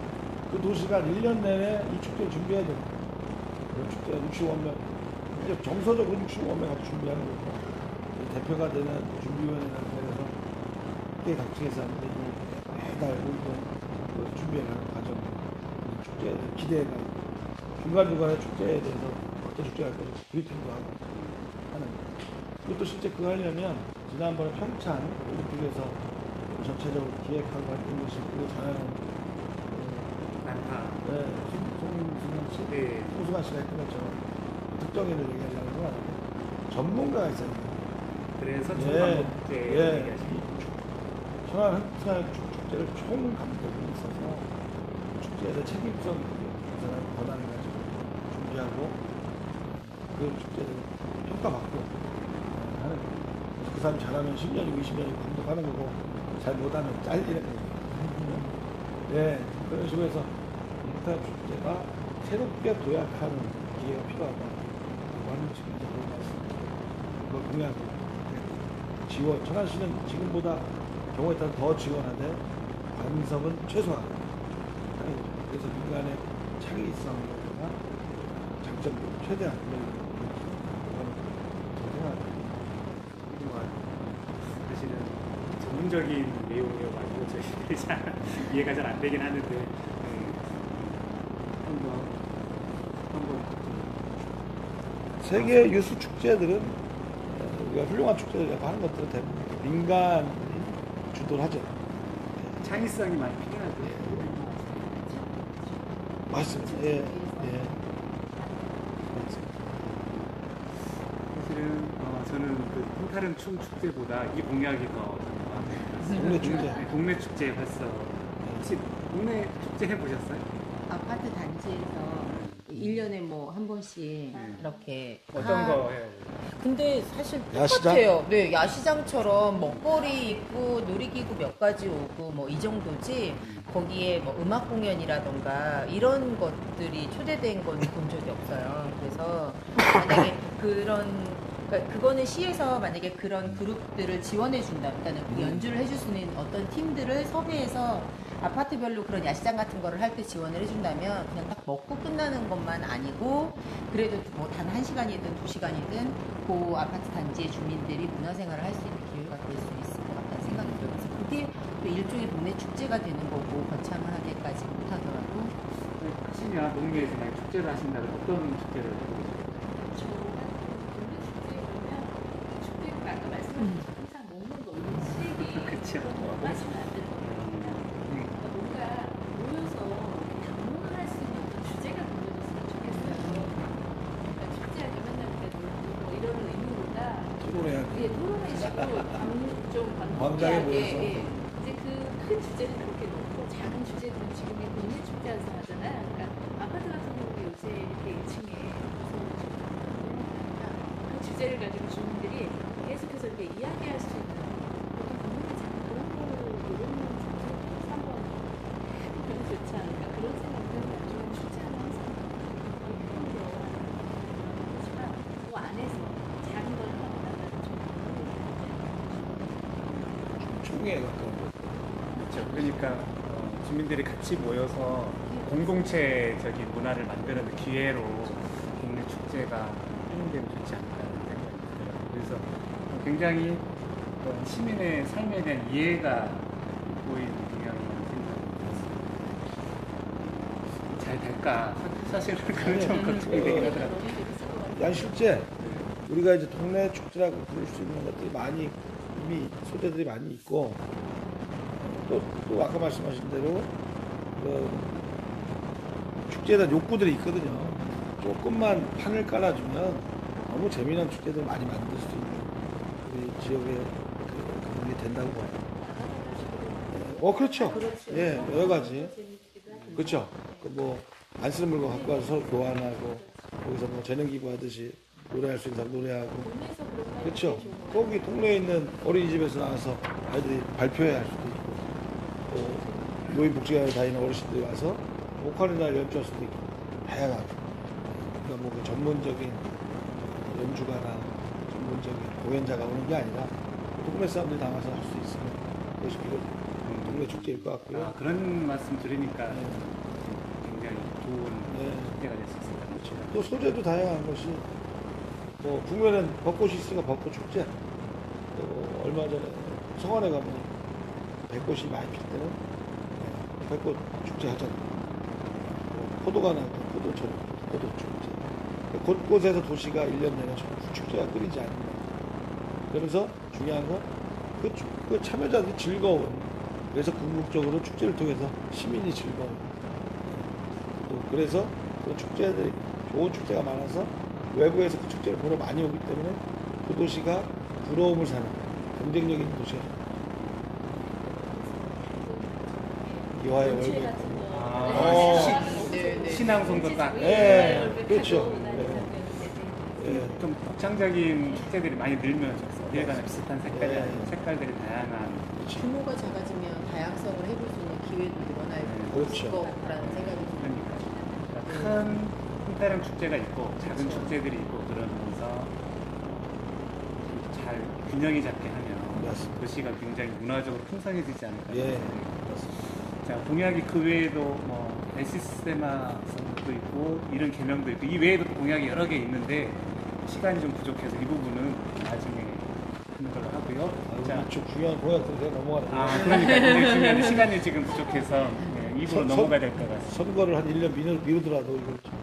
그 도시가 1년 내내 이 축제를 준비해야 됩니다. 그 축제가 65명, 이제 정서적으로 65명 같이 준비하는 거고, 대표가 되는 준비위원회라는 데서 꽤 각층에서 하는데, 매달 우리도 준비해가는 과정, 축제에 대한 기대가 있고, 중간중간에 축제에 대해서 어떤 축제가 할 건지 브리핑도 하고 하는 거예요. 그것도 실제 그거 하려면, 지난번에 평창 올림픽에서 전체적으로 기획하고 했던 것이 그거 잘하는 송승환 씨? 네. 송승환 씨가 했던 것처럼 특정인을 얘기하려는 건 아니고 전문가가 있어야 돼요. 그래서 예, 총감독제 예. 얘기하시고 천안 흑타 축제를 총감독이 있어서 축제에 대해 책임성 있게 그 사람 권한을 가지고 준비하고 그 축제를 평가받고 하는 거예요. 그래서 그 사람이 잘하면 10년이고 20년이고 감독하는 거고 잘 못하면 잘리는 거예요. 네, 그런 식으로 해서 흑타 축제가 새롭게 도약하는 기회가 필요하다고 하는 지금 이제 그런 말씀입니다. 그걸 공약으로 지원, 천안시는 지금보다 경우에 따라 더 지원하되 관섭은 최소화하는 거죠. 그래서 민간의 창의성이나 장점을 최대한 늘리는 사실은 전문적인 내용이어가지고 저희들이 잘 이해가 잘 안 되긴 하는데 한번 세계 유수 축제들은 우리가 훌륭한 축제라고 하는 것들은 대부분 민간이 주도를 하죠. 창의성이 많이 필요하죠. 맞습니다. 예, 예. 사실은 저는 그 흑타령 춤 축제보다 이 공약이 더 동네 축제. 네, 동네 축제 활성. 혹시 동네 축제 해보셨어요? 아파트 단지에서 1년에 뭐 한 번씩 이렇게 어떤 거 해요? 근데 사실 야시장? 똑같아요. 네, 야시장처럼 먹거리 있고 놀이기구 몇 가지 오고 뭐 이 정도지 거기에 뭐 음악 공연이라던가 이런 것들이 초대된 건 본 적이 없어요. 그래서 만약에 그러니까 그거는 시에서 만약에 그런 그룹들을 지원해 준다. 그러니까 그 연주를 해줄 수 있는 어떤 팀들을 섭외해서 아파트별로 그런 야시장 같은 거를 할 때 지원을 해준다면 그냥 딱 먹고 끝나는 것만 아니고 그래도 뭐 단 1시간이든 2시간이든 그 아파트 단지의 주민들이 문화생활을 할 수 있는 기회가 될 수 있을 것 같다는 생각이 들어요. 그래서 그게 또 일종의 동네 축제가 되는 거고 거창하게까지 못하더라도 하시면 동네에서 만약 축제를 하신다면 어떤 축제를 하고 계세요? 저 동네 축제 보면 축제가 아까 말씀하신 항상 먹는 거 음식이 그쵸. 빠지면 안 되는 거거든요. 그러니까 뭔가 모여서 방문을 할 수 있는 어떤 주제가 만들어졌으면 좋겠어요. 그러니까 축제하게 맨날 그래도 뭐 이런 의미보다 토론해야 돼. 예, 토론회식으로 좀 광장에 광범위하게 모여서. 예, 이제 그 큰 주제는 그렇게 놓고 작은 주제들은 지금 이 동네 축제 하잖아요. 그러니까 아파트 같은 경우도 요새 이렇게 1층에 그 주제를 가지고 주민들이 계속해서 이렇게 이야기할 수 있는 어떤 공연의 장 그런 거를 노리는 장소로 한번 해보면 좋지 않을까 그런 생각 때문에 나중에 축제하면 항상 예쁘게 하지만 그 안에서 작은 걸 하나보다는 좀 총회에 가까운 거. 그렇죠. 그러니까 주민들이 같이 모여서 공동체적인 문화를 만드는 기회로 동네 축제가 활용되면 좋지 않을까라는 생각이 들어요. 그래서 굉장히 어떤 시민의 삶에 대한 이해가 보이는 경향이라는 생각이 들었습니다. 잘 될까? 사실은 그런 좀 걱정이 되긴 하더라고요. 너무 재밌을 것 같아요. 야, 실제 우리가 이제 동네 축제라고 부를 수 있는 것들이 많이 이미 소재들이 많이 있고 또 아까 말씀하신 대로 그 축제에 대한 욕구들이 있거든요. 조금만 판을 깔아주면 너무 재미난 축제들 많이 만들 수 있는 우리 지역의 그 부분이 된다고 봐요. 그렇죠. 예, 여러 가지. 그렇죠. 그 뭐 안 쓰는 물건 갖고 와서 서로 교환하고 거기서 뭐 재능기부 하듯이 노래할 수 있는 사람 노래하고. 동네에서 그런 거 그렇죠. 하는 게 좋은 것 거기 동네에 있는 어린이집에서 나와서 아이들이 발표회 할 수도 있고, 또 노인복지관에 다니는 어르신들이 와서 보컬이나 연주할 수도 있고, 다양하죠. 그러니까 뭐 그 전문적인 연주가나 전문적인 공연자가 오는 게 아니라 동네 사람들이 나와서 할 수 있으면 그것이 비록 동네 축제일 것 같고요. 아, 그런 말씀 들으니까 굉장히 좋은 네. 축제가 될 수 있을 것 그렇죠. 같아요. 또 소재도 다양한 것이 뭐 북면엔 벚꽃이 있으니까 벚꽃 축제, 또 얼마 전에 성안에 가면 백꽃이 많이 필 때는 백꽃 축제 하잖아요. 포도가 나올 때 포도철 포도 축제. 곳곳에서 도시가 1년 내내 전부 축제가 끊이지 않는 거예요. 그러면서 중요한 건 그 참여자들이 즐거운, 그래서 궁극적으로 축제를 통해서 시민이 즐거운, 또 그래서 그 축제들이 좋은 축제가 많아서 외부에서 그 축제를 보러 많이 오기 때문에 그 도시가 부러움을 사는 경쟁력 있는 도시가 됩니다. 이화의 전체 월급. 같은 거. 아, 네. 신앙송도 딱. 네, 그렇죠. 예. 좀 독창적인 축제들이 많이 늘면 좋겠어요. 어디에나 비슷한 색깔이 네. 아니고 색깔들이 다양한. 규모가 작아지면 다양성을 해볼 수 있는 기회도 늘어날 그렇죠. 거라는 생각이 듭니다. 그러니까 큰 홍대령 축제가 있고 작은 축제들이 있고 그러면서 잘 균형이 잡게 하면 맞습니다. 도시가 굉장히 문화적으로 풍성해지지 않을까. 예, 생각이 듭니다. 맞습니다. 자, 공약이 그 외에도 뭐 에시스테마성도 있고 이런 개념도 있고 이 외에도 공약이 여러 개 있는데 시간이 좀 부족해서 이 부분은 나중에 하는 걸로 하고요. 자, 좀 중요한 공약들 제가 넘어가는 아 그러니까 굉장히 중요한데 시간이 지금 부족해서 네, 입으로 넘어가야 될 것 같습니다. 선거를 한 1년 미루더라도 이걸 좀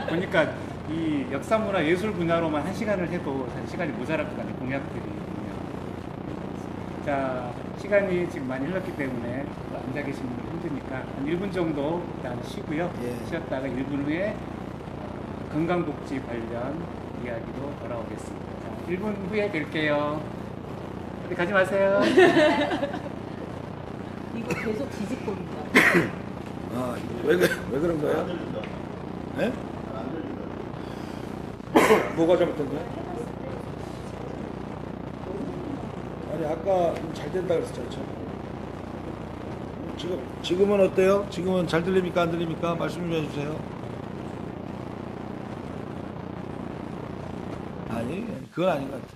보니까 이 역사문화 예술 분야로만 1시간을 해도 사실 시간이 모자랄 것 같아요. 공약들이 있군요. 자, 시간이 지금 많이 흘렀기 때문에 또 앉아 계신 분들 힘드니까 한 1분 정도 일단 쉬고요. 예. 쉬었다가 1분 후에 건강복지 관련 이야기로 돌아오겠습니다. 자, 1분 후에 뵐게요. 어디 가지 마세요. 이거 계속 뒤집거린다. 아, 왜 그런 거야? 예? 뭐가 잘못된 거야? 아니, 아까 잘 된다 그랬었잖아. 지금은 어때요? 지금은 잘 들립니까? 안 들립니까? 말씀 좀 해주세요. 아니, 그건 아닌 것 같아.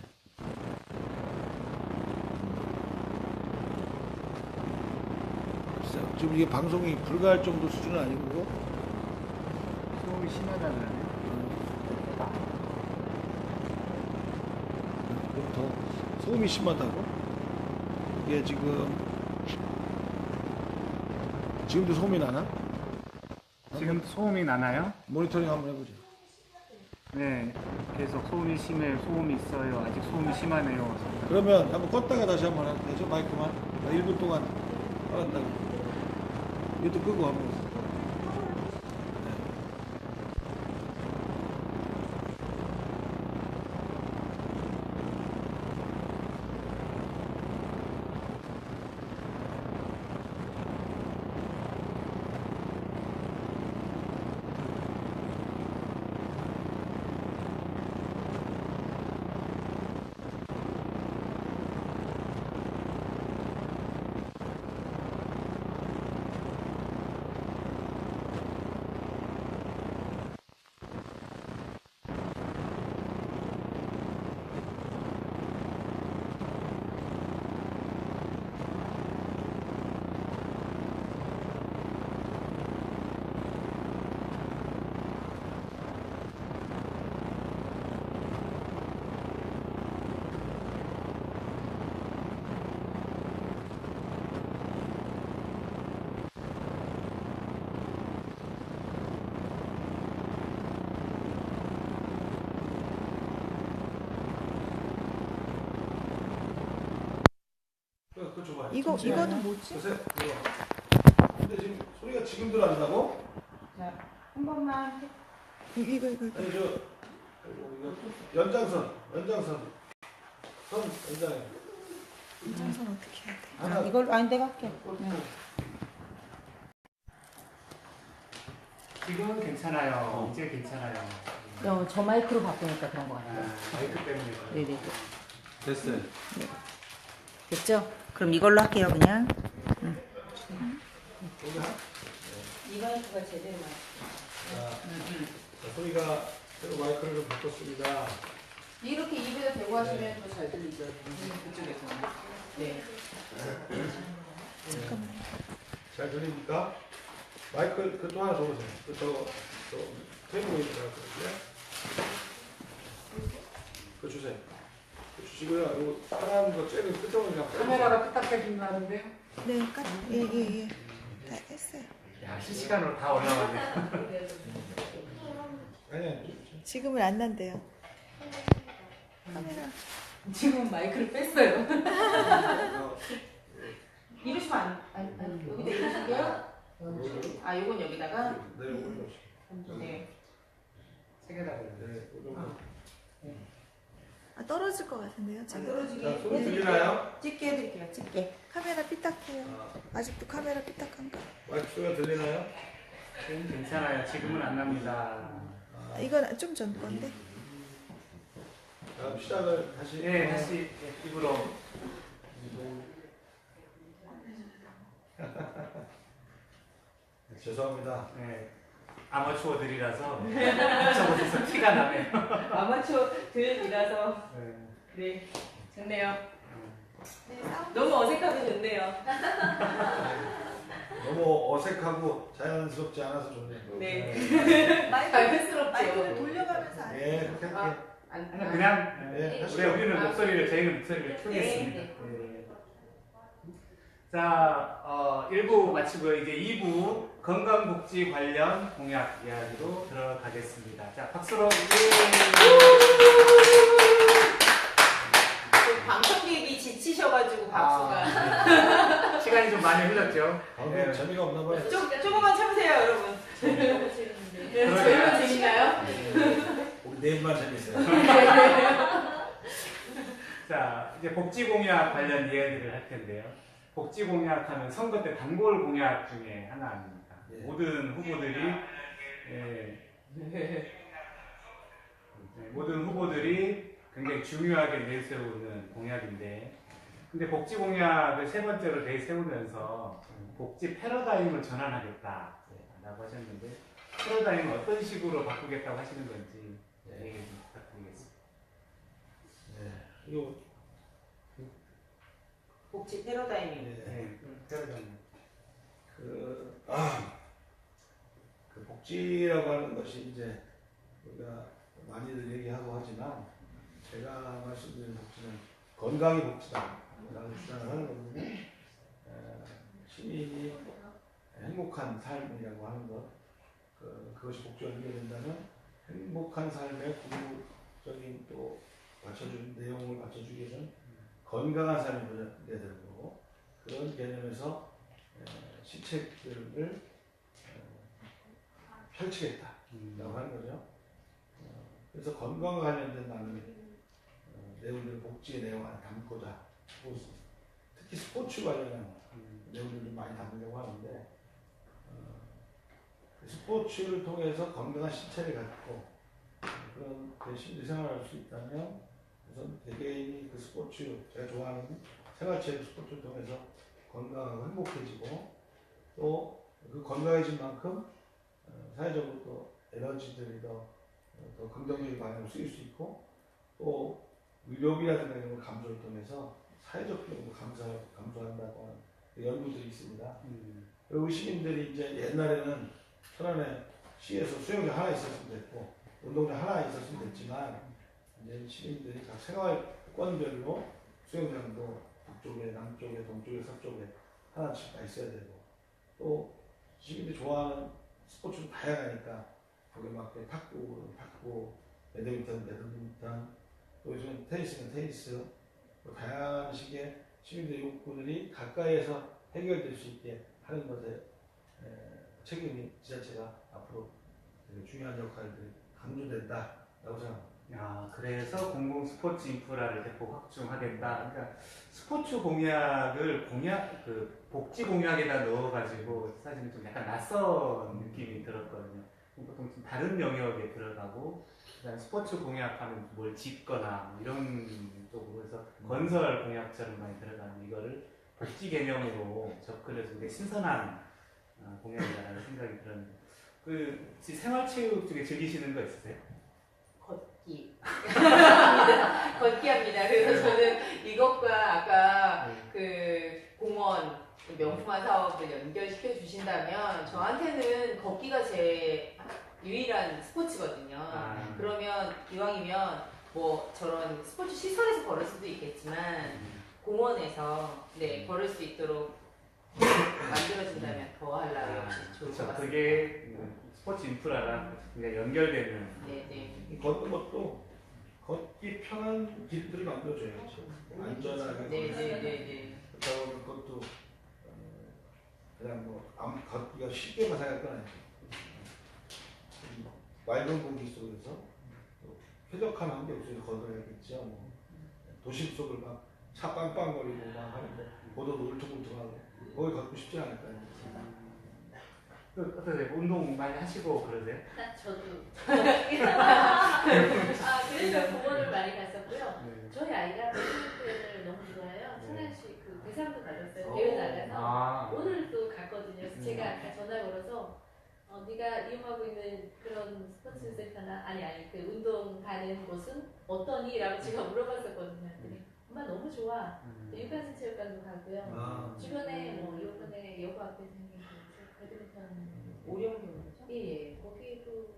글쎄요, 지금 이게 방송이 불가할 정도 수준은 아니고, 소음이 심하다는. 그럼 더 소음이 심하다고? 이게 지금도 소음이 나나? 지금 소음이 나나요? 모니터링 한번 해보죠. 네, 계속 소음이 심해요. 소음이 있어요. 아직 소음이 심하네요. 그러면 한번 껐다가 다시 한번 해도 되죠? 마이크만. 1분 동안 꺼놨다가. 이것도 끄고 한번. 그거 줘봐요. 이거는 뭐지? 보세요. 이거. 근데 지금 소리가 지금 들어간다고? 자, 한 번만. 이거. 아니 이거 연장선 선 연장해. 인장선 어떻게 해야 돼? 하나 이걸로, 아니, 내가 할게. 지금은 괜찮아요. 이제 괜찮아요. 저 마이크로 바꾸니까 그런 것 같아요. 마이크 때문에. 네네. 됐어요. 됐죠? 그럼 이걸로 할게요, 그냥. 이 마이크가 제대로 자, 소리가 새로 마이크를 좀 바꿨습니다. 이렇게 입에다 대고 하시면 더 잘 들리죠. 그쪽에서는. 네. 잘 들립니까? 마이크 그또 하나 줘보세요. 저 테이블 위에 들어갔거든요. 그거 주세요. 그거 주시고요. 이거 하나는 거 째는 끝쪽을 그냥 카메라가 끄딱해진다는데요? 네, 예. 다 했어요. 야, 실시간으로 다 올라가네. 아니 지금은 안 난대요. 카메라. 지금 마이크를 뺐어요. 이러시면 여기다 이러실게요? 아, 요건 여기다가? 네. 책에다가. 아, 떨어질 것 같은데요, 자, 지금. 소리 들리나요? 찍게 해드릴게요, 찍게. 카메라 삐딱해요. 아직도 카메라 삐딱한가? 마이크 소리가 들리나요? 지금 괜찮아요. 지금은 안 납니다. 이건 좀 전 건데. 다음 시작을 다시. 네, 다시 입으로. 죄송합니다. 네. 아마추어들이라서 저곳에서 티가 나네요. 아마추어들이라서. 네. 네, 좋네요. 네, 싸움. 너무 어색하고 좋네요. 너무 어색하고 자연스럽지 않아서 좋네요. 네. 자연스럽죠. 마이크를 돌려가면서 안 예, 그렇게 할게요. 그냥 예, 우리는 목소리를 저희는 목소리를 틀겠습니다. 네. 자, 1부 마치고요. 이제 2부 건강복지 관련 공약 이야기로 들어가겠습니다. 자, 박수로. 방청객이 지치셔가지고 박수가. 시간이 좀 많이 흘렀죠. 방금 재미가 없나 봐요. 조금만 참으세요, 여러분. 저희만 재밌나요? 우리 내일만 재밌어요. 자, 이제 복지 공약 관련 이야기를 할 텐데요. 복지 공약하면 선거 때 단골 공약 중에 하나 아닙니까? 예. 모든 후보들이 모든 후보들이 굉장히 중요하게 내세우는 공약인데, 근데 복지 공약을 세 번째로 내세우면서 복지 패러다임을 전환하겠다라고 하셨는데, 패러다임을 어떤 식으로 바꾸겠다고 하시는 건지 얘기 좀 부탁드리겠습니다. 이거 복지 패러다임이. 패러다임. 그 복지라고 하는 것이 이제 우리가 많이들 얘기하고 하지만 제가 말씀드린 복지는 건강이 복지다라고 주장을 하는 거거든요. 시민이 행복한 삶이라고 하는 것, 그것이 복지가 연결된다면 행복한 삶의 궁극적인 또 받쳐주는 내용을 받쳐주기 위해서는 건강한 삶이 되는 거고, 그런 개념에서 시책들을 펼치겠다라고 하는 거죠. 그래서 건강과 관련된 많은 내용들을 복지의 내용 안에 담고자 하고 있습니다. 특히 스포츠 관련한 내용들을 많이 담으려고 하는데, 스포츠를 통해서 건강한 신체를 갖고 그런 대신들 생활할 수 있다면 우선 개개인이 그 스포츠, 제가 좋아하는 생활체육 스포츠를 통해서 건강하고 행복해지고, 또 그 건강해진 만큼 사회적으로 또 에너지들이 더 긍정적인 방향으로 쓰일 수 있고, 또 의료비라든가 이런 감소를 통해서 사회적 비용도 감소한다고 하는 연구들이 있습니다. 그리고 시민들이 이제 옛날에는 천안에 시에서 수영장 하나 있었으면 됐고 운동장 하나 있었으면 됐지만, 이제 시민들이 각 생활권별로 수영장도 북쪽에, 남쪽에, 동쪽에, 서쪽에 하나씩 다 있어야 되고, 또 시민들이 좋아하는 스포츠는 다양하니까 거기에 맞게 탁구, 배드민턴, 또 요즘 테니스는 테니스, 또 다양한 식의 시민들의 욕구들이 가까이에서 해결될 수 있게 하는 것에 책임이 지자체가 앞으로 되게 중요한 역할들이 강조된다라고 생각합니다. 그래서 공공 스포츠 인프라를 대폭 확충하겠다. 그러니까 스포츠 공약을 복지 공약에다 넣어가지고 사실은 좀 약간 낯선 느낌이 들었거든요. 보통 좀 다른 영역에 들어가고, 그다음 스포츠 공약하면 뭘 짓거나 뭐 이런 쪽으로 해서 건설 공약처럼 많이 들어가는 이거를 복지 개념으로 접근해서 굉장히 신선한 공약이라는 생각이 들었는데, 혹시 생활체육 중에 즐기시는 거 있으세요? 걷기. 걷기 합니다. 그래서 저는 이것과 아까 그 공원 명품화 사업을 연결시켜 주신다면 저한테는 걷기가 제 유일한 스포츠거든요. 그러면 이왕이면 뭐 저런 스포츠 시설에서 걸을 수도 있겠지만 공원에서 걸을 수 있도록 만들어진다면 더 하려고 역시 좋을 것 같습니다. 그게 스포츠 인프라랑 굉장히 연결되는. 네네. 걷는 것도 걷기 편한 길들을 만들어줘야죠. 안전하게. 네네네네. 그렇다고 하면 그것도 그냥 뭐 걷기가 쉽게만 생각할 건 아니죠. 맑은 공기 속에서 또 쾌적한 환경 속에서 걸어야겠죠. 뭐 도심 속을 막 차 빵빵거리고 막 하는데 보도도 울퉁불퉁하고 거기 걷고 싶지 않을까요? 어떠세요? 운동 많이 하시고 그러세요? 저도. 그래서 공원을 많이 갔었고요. 저희 아이가 배드민턴을 너무 좋아해요. 천안시 그 대상도 받았어요. 대회 나가서 오늘 또 갔거든요. 그래서 제가 아까 전화 걸어서 네가 이용하고 있는 그런 스포츠 센터나 아니 그 운동 가는 곳은 어떠니? 라고 제가 물어봤었거든요. 그랬더니 엄마 너무 좋아. 유관순 체육관도 가고요. 주변에 뭐 요번에 여고 앞에 생긴 그 배드민턴 오령교죠? 예, 거기도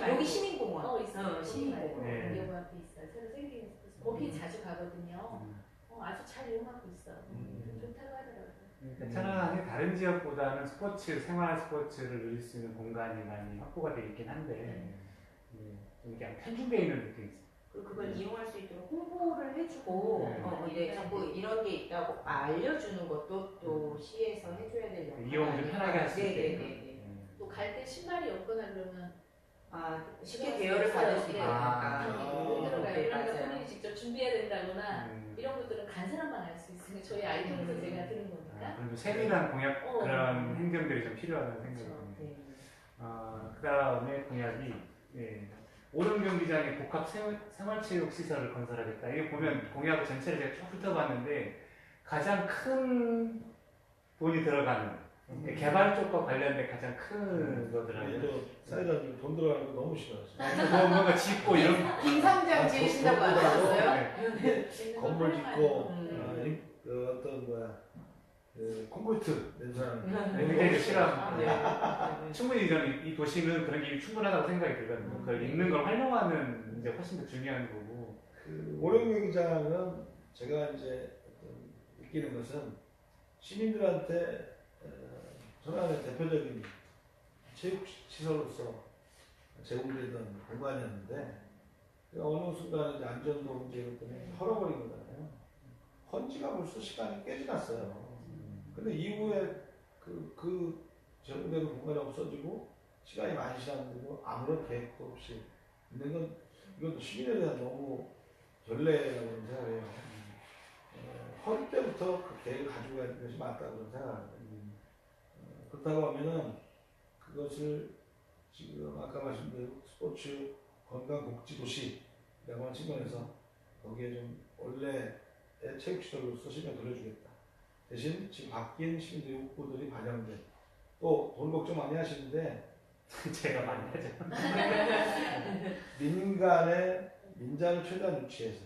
여기 시민공원. 있어요. 시민공원. 네. 여고 앞에 있어요. 새로 생긴 곳. 거기 자주 가거든요. 아주 잘 이용하고 있어. 좋다고 하더라고요. 천안이 다른 지역보다는 생활 스포츠를 누릴 수 있는 공간이 많이 확보가 되어 있긴 한데 좀 이렇게 편중되어 있는 느낌이 있어요. 그리고 그걸 이용할 수 있도록 홍보를 해주고 이제 자꾸 이런 게 있다고 알려주는 것도 또 시에서 해줘야 될 역할. 이용 좀 편하게 할 수 있게. 네네네. 또 갈 때 신발이 없거나 그러면 쉽게 대여를 받을 수 있으니까. 못 들어가요. 네, 그러니까 맞아요. 본인이 직접 준비해야 된다거나 이런 것들은 간사람만 알 수 있으니까 저희 아이 통해서 제가 들은 거니까. 그리고 세밀한 공약 그런 행정들이 좀 필요하다는 생각이 그렇죠. 듭니다. 그 다음에 공약이 예, 오름 경기장에 복합 생활체육 시설을 건설하겠다. 이게 보면 공약 전체를 제가 쭉 훑어봤는데 가장 큰 돈이 들어가는 개발 쪽과 관련된 가장 큰 거더라고요. 또 사회자님 돈 들어가는 거 너무 싫어하시죠. 뭐 뭔가 짓고 이런 김상장 지으신다고 안 하셨어요? 네. 건물 짓고 그 어떤 그 콘크리트 냄새나는 굉장히 싫어합니다. 네. 충분히 저는 이 도시는 그런 게 충분하다고 생각이 들거든요. 그걸 있는 걸 활용하는 이제 훨씬 더 중요한 거고. 그 오령경기장은 제가 이제 어떤 느끼는 것은 시민들한테 천안의 대표적인 체육시설로서 제공되던 공간이었는데 어느 순간 이제 안전도 문제 이것 때문에 헐어버린 거잖아요. 헌지가 벌써 시간이 꽤 지났어요. 근데 이후에 그 제공되는 공간이 없어지고 시간이 많이 지났는데도 아무런 계획도 없이 있는 건 이것도 시민에 대한 너무 전례라고 생각해요. 허리 때부터 그 계획을 가지고 가는 것이 맞다고 생각합니다. 그렇다고 하면은 그것을 지금 아까 말씀드린 스포츠 건강복지도시라고 하는 측면에서 거기에 좀 원래의 체육시설로 쓰시면 돌려주겠다. 대신 지금 바뀐 시민들의 욕구들이 반영된 또 돈 걱정 많이 하시는데 제가 많이 하죠. 민간의 민자를 최대한 유치해서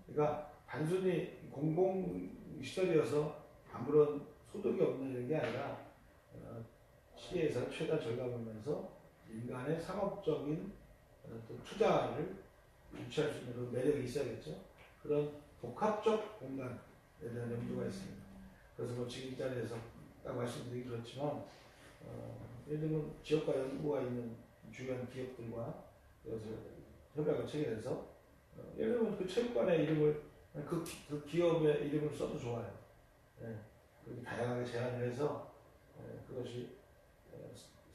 그러니까 단순히 공공시설이어서 아무런 소득이 없는 이런 게 아니라 시에서 최대한 절감하면서 민간의 상업적인 어떤 투자를 유치할 수 있는 그런 매력이 있어야겠죠. 그런 복합적 공간에 대한 염두가 있습니다. 그래서 뭐 지금 이 자리에서 딱 말씀드리기 그렇지만 예를 들면 지역과 연구가 있는 주요한 기업들과 그래서 협약을 체결해서 예를 들면 그 체육관의 이름을 그 기업의 이름을 써도 좋아요. 예, 그렇게 다양하게 제안을 해서 그것이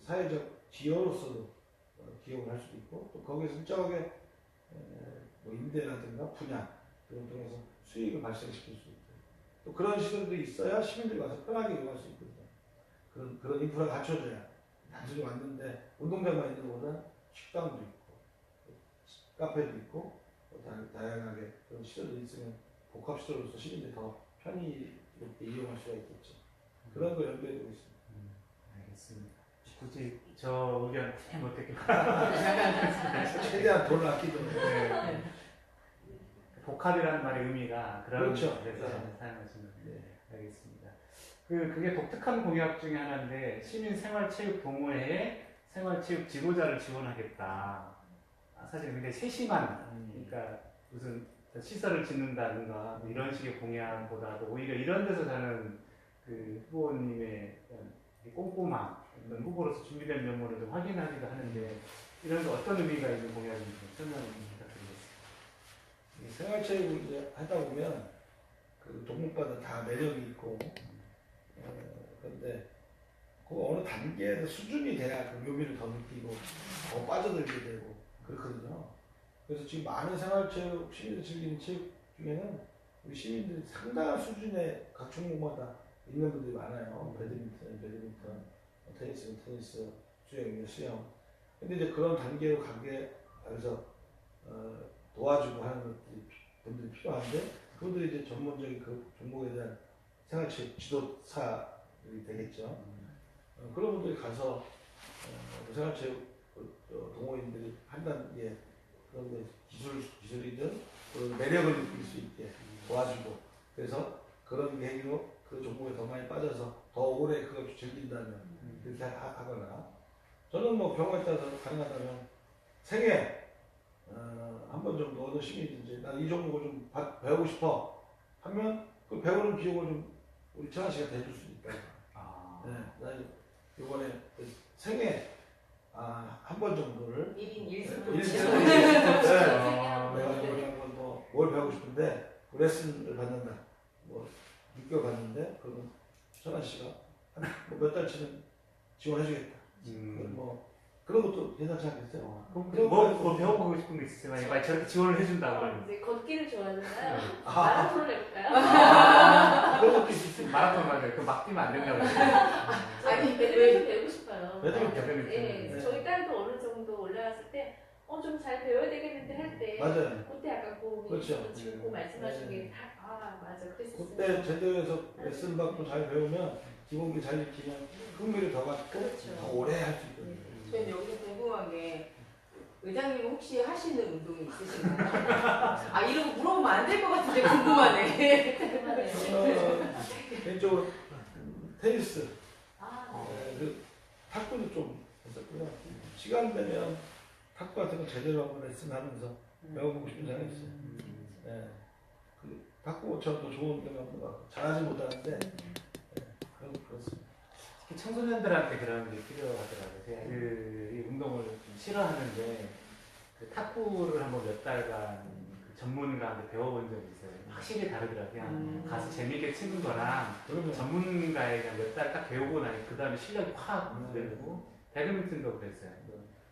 사회적 기여로서도 기여를 할 수도 있고 또 거기에서 일정하게 뭐 임대라든가 분양 그런 통해서 수익을 발생시킬 수 있고 또 그런 시설들이 있어야 시민들이 와서 편하게 이용할 수 있거든요. 그런 인프라가 갖춰져야 단순히 왔는데 운동장만 있는 것보다 식당도 있고 카페도 있고 다양하게 그런 시설들이 있으면 복합시설로서 시민들이 더 편히 이렇게 이용할 수가 있겠죠. 그런 걸 연구해 두고 있습니다. 알겠습니다. 굳이 저 의견 어떻게 최대한 돈을 아끼도록. 네. 복합이라는 말의 의미가 그런 그렇죠. 데서 네. 사용하시는 거예요. 네. 알겠습니다. 그게 독특한 공약 중에 하나인데 시민생활체육동호회에 생활체육 지도자를 지원하겠다. 사실 굉장히 세심한 그러니까 무슨 시설을 짓는다든가 뭐 이런 식의 공약보다도 오히려 이런 데서 저는 그 후보님의 꼼꼼한 이런 후보로서 준비된 면모를 좀 확인하기도 하는데 이런 거 어떤 의미가 있는 공약인지 설명 부탁드리겠습니다. 생활체육을 이제 하다 보면 그 종목마다 다 매력이 있고 그런데 그 어느 단계에서 수준이 돼야 그 묘미를 더 느끼고 더 빠져들게 되고 그렇거든요. 그래서 지금 많은 생활체육, 시민들이 즐기는 체육 중에는 우리 시민들이 상당한 수준의 각 종목마다 있는 분들이 많아요. 배드민턴, 테니스, 수영. 근데 이제 그런 단계로 가게 해서 도와주고 하는 분들이 필요한데 그분들이 이제 전문적인 그 종목에 대한 생활체육 지도사들이 되겠죠. 그런 분들이 가서 생활체육 동호인들이 한 단계 그런 기술이든 그런 매력을 느낄 수 있게 도와주고 그래서 그런 계기로 그 종목에 더 많이 빠져서 더 오래 그걸 즐긴다면 이렇게 하거나 저는 뭐 경우에 따라서 가능하다면 생애 한 번 정도 어느 시민이든지 난 이 종목을 좀 배우고 싶어 하면 그 배우는 비용을 좀 우리 천안 씨가 대줄 수 있다. 네, 난 이번에 생애 한 번 정도를 1인 1승을 내가 뭘 배우고 싶은데 레슨을 받는다. 뭐 6개월 받는데 그러면 천안 씨가 몇 달치는 지원해주겠다. 뭐 그런 것도 괜찮지 않겠어요? 그럼 뭐 배워보고 싶은 거 있으세요? 만약 저렇게 지원을 해준다고 그러면 이제 걷기를 좋아하잖아요. 아. 마라톤을 해볼까요? 그런 것도 있을 수 있어요. 마라톤 말고 그막 뛰면 안 된다고 그러죠. 아니 배드민턴 배우고 싶어요. 배드민턴. 네, 저희 딸도 어느 정도 올라갔을 때 좀 잘 배워야 되겠는데 할 때 맞아요. 그때 약간 고음이 그렇죠. 짚고 말씀하신 게 맞아 그랬었어요. 그때 제대로해서 레슨 받고 잘 배우면 기본기 잘 익히면 흥미를 더 갖고 그렇죠. 더 오래 할 수 있거든요. 저는 여기서 궁금한 게 의장님 혹시 하시는 운동이 있으신가요? 아 이런 거 물어보면 안 될 것 같은데 궁금하네. 궁금하네요. 개인적으로 테니스, 아, 그 탁구도 좀 했었고요. 시간 되면 탁구 같은 거 제대로 한번 레슨하면서 배워보고 싶은 생각이 있어요. 네. 그 탁구처럼 더 좋은 경험도 잘하지 못하는데 그렇습니다. 특히 청소년들한테 그런 게 필요하더라고요. 제가 이 운동을 좀 싫어하는데 그 탁구를 한번 몇 달간 그 전문가한테 배워본 적이 있어요. 확실히 다르더라고요. 그냥 가서 재밌게 치는 거랑 그러면 전문가에 그냥 몇 달 딱 배우고 나니 그 다음에 실력이 확 늘고 배드민턴도 그랬어요.